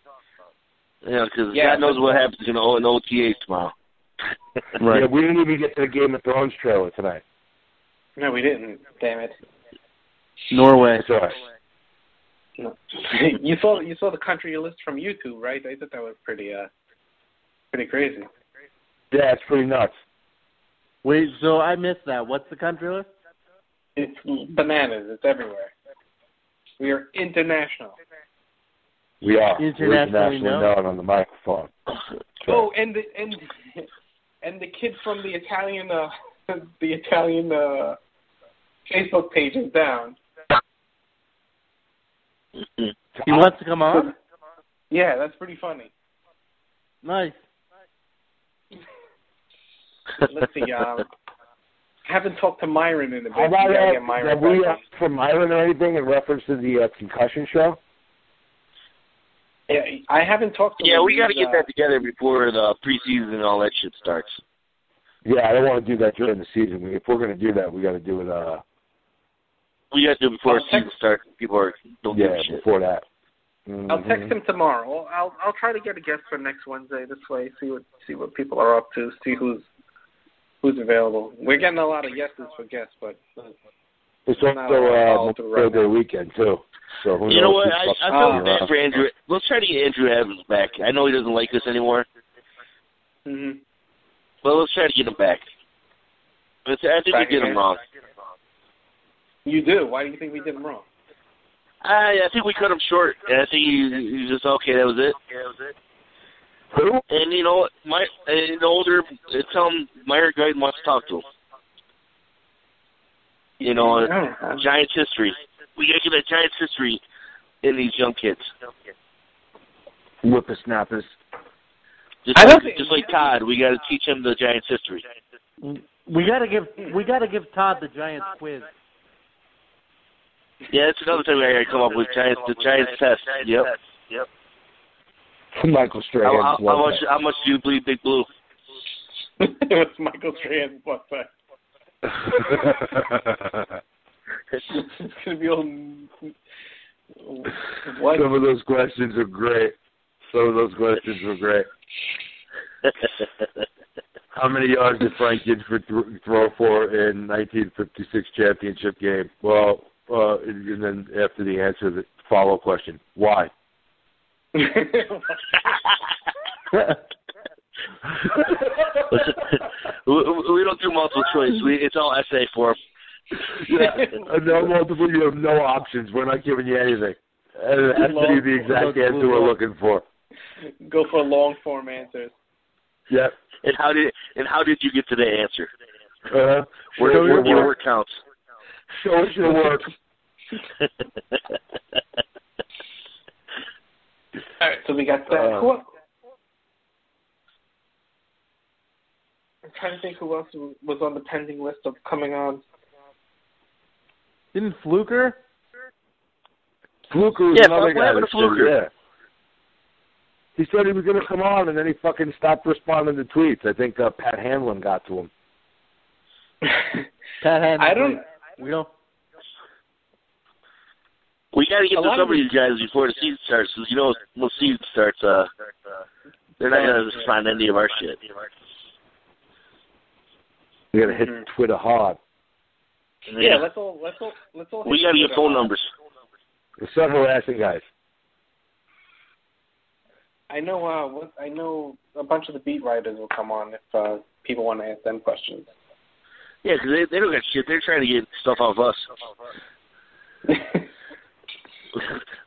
A: Because God knows what happens in OTA tomorrow.
F: Right. Yeah, we didn't even get to the Game of Thrones trailer tonight.
B: No, we didn't. Damn it.
E: Norway.
F: It's all right.
B: No. You saw the country list from YouTube, right? I thought that was pretty crazy.
F: Yeah, it's pretty nuts.
E: Wait, so I missed that. What's the country list?
B: It's bananas. It's everywhere. We are international.
F: We are.
E: Internationally
F: known on the microphone.
B: Oh, and the kid from the Italian Facebook page is down.
E: He wants to come on?
B: Yeah, that's pretty funny.
E: Nice.
B: Let's see. Haven't talked to Myron in a bit.
F: How about
B: Myron
F: have we asked for Myron or anything in reference to the concussion show?
B: Yeah, I haven't talked to him.
A: Yeah, we got to get that together before the preseason and all that shit starts.
F: Yeah, I don't want to do that during the season. If we're going to do that, we got to do it.
A: We got to do it before the season starts. People don't give a shit.
F: Before that. Mm-hmm.
B: I'll text him tomorrow. I'll try to get a guest for next Wednesday. This way, see what people are up to. See who's available. We're getting a lot of yeses for guests, but
F: it's also Memorial Day weekend too. So who
A: you
F: knows
A: know what? I feel bad for Andrew. Let's try to get Andrew Evans back. I know he doesn't like us anymore.
B: Mhm.
A: But let's try to get him back. I think we did him wrong.
B: You do? Why do you think we did him wrong?
A: I think we cut him short. And I think he just okay. That was it.
F: Who?
A: And you know, the older, tell him Meyer Guyton wants to talk to him. You know, Giants history. We got to get that Giants history in these young kids.
F: Whippersnappers.
A: Just like Todd, we got to teach him the Giants history.
E: We got to give Todd the Giants quiz.
A: Yeah, that's another thing we got to come up with. The Giants test. Yep.
F: Michael Strahan.
A: How much do you bleed Big Blue?
B: What's Michael Strahan's butt back? It's gonna be all. What?
F: Some of those questions are great. How many yards did Frank Ginsburg throw for in 1956 championship game? Well, and then after the answer, the follow-up question: why?
A: Listen, we don't do multiple choice. It's all essay form.
F: Yeah, no multiple. You have no options. We're not giving you anything. It has to be the exact answer we're looking for.
B: Go for long form answers.
F: Yep.
A: And how did you get to the answer?
F: Where
A: your work counts.
F: Show us your work.
B: All right, so we got that. I'm trying to think who else was on the pending list of coming on.
E: Didn't Fluker?
F: Fluker was another guy. Yeah. He said he was going to come on, and then he fucking stopped responding to tweets. I think Pat Hanlon got to him.
E: Pat Hanlon. We
A: got to get to some of these guys before the season starts, because, you know, when the season starts, they're not going to sign any of our shit.
F: We got to hit Twitter hard.
B: Yeah, let's all.
A: We got to get phone numbers.
F: We'll start harassing guys.
B: I know a bunch of the beat writers will come on if people want to ask them questions.
A: Yeah, because they don't got shit. They're trying to get stuff off us.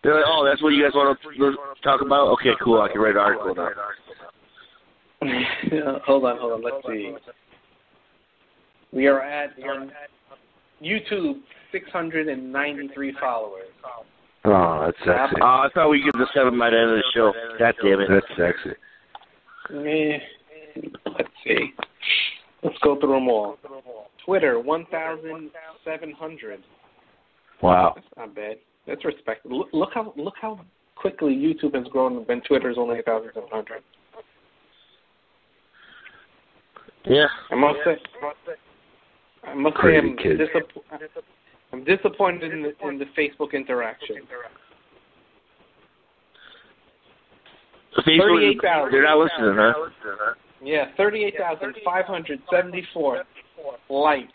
A: They're like, oh, that's what you guys want to talk about? Okay, cool. I can write an article now.
B: Hold on. Let's see. We are at YouTube, 693 followers.
F: Oh, that's sexy.
A: Oh, I thought we'd get the 7 by the end of the show. God damn it.
F: That's sexy.
B: Let's see. Let's go through them all. Twitter, 1,700.
F: Wow.
B: That's not bad. That's respectable. Look how quickly YouTube has grown when Twitter's only 1,700.
A: Yeah.
B: I must say I'm disappointed in the Facebook interaction. 38,000.
A: They're not listening, huh?
B: Yeah, 38,574 likes.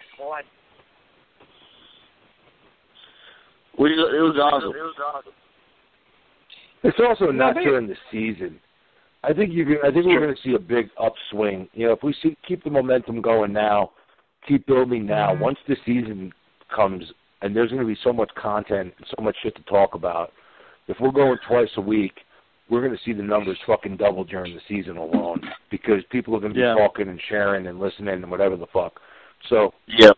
A: It was awesome.
F: It's also not during the season. I think we're going to see a big upswing. You know, if we keep the momentum going now, keep building now. Once the season comes, and there's going to be so much content and so much shit to talk about. If we're going twice a week, we're going to see the numbers fucking double during the season alone because people are going to be talking and sharing and listening and whatever the fuck. So, you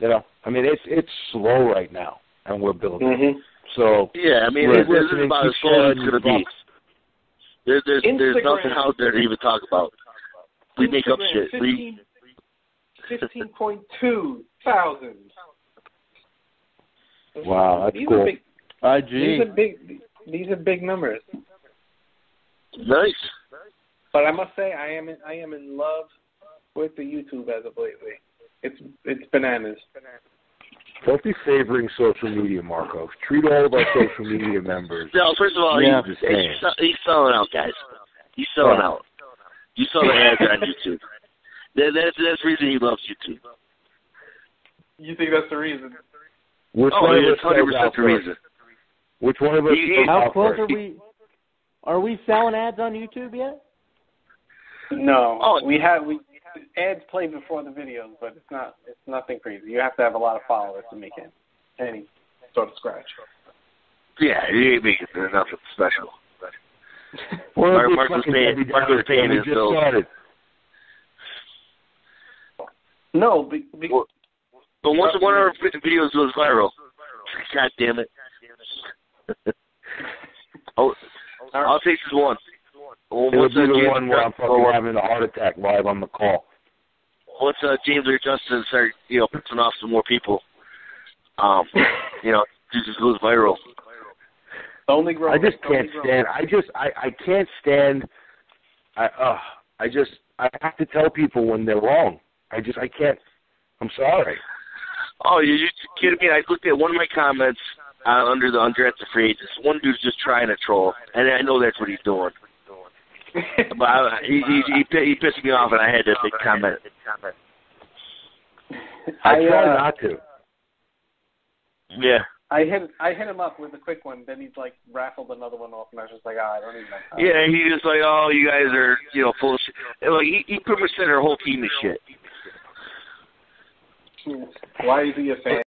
F: know, I mean, it's slow right now, and we're building.
B: Mm-hmm.
F: So,
A: yeah, I mean, this is about as slow as it's going to be. There's nothing out there to even talk about. We make up shit.
B: 15.2 thousand.
F: Wow, that's cool.
B: These are big numbers.
A: Nice.
B: But I must say, I am in love with the YouTube as of lately. It's bananas.
F: Don't be favoring social media, Marco. Treat all of our social media members.
A: No, first of all, he's selling out, guys. He's selling out. You saw the ads on YouTube. That's the reason he loves YouTube.
B: You think that's the reason?
F: Which one of us
A: 100% the reason.
F: Which one of us?
E: How close are we? Are we selling ads on YouTube yet?
B: No. We ads play before the videos, but it's nothing crazy. You have to have a lot of followers to make any sort of scratch.
A: Yeah, you ain't making nothing special.
F: Mark
A: was paying his bills.
B: No,
A: but once one of our videos goes viral, God damn it. I'll take this one.
F: It'll be the one where I'm fucking having a heart attack live on the call.
A: Once James or Justin start, pissing off some more people, it just goes viral.
B: Only grow.
F: I just can't stand. I can't stand. I have to tell people when they're wrong. I can't. I'm sorry.
A: Oh, you're kidding me? I looked at one of my comments under the undrafted free agents. One dude's just trying to troll, and I know that's what he's doing. But he pissed me off, and I had to make a comment.
F: I try not to.
A: Yeah.
B: I hit him up with a quick one. Then he's like raffled another one off, and I was just like, I don't even know.
A: Yeah, he just like, oh, you guys are full of shit. And like he pretty much said our whole team is shit.
B: Why is he a fan?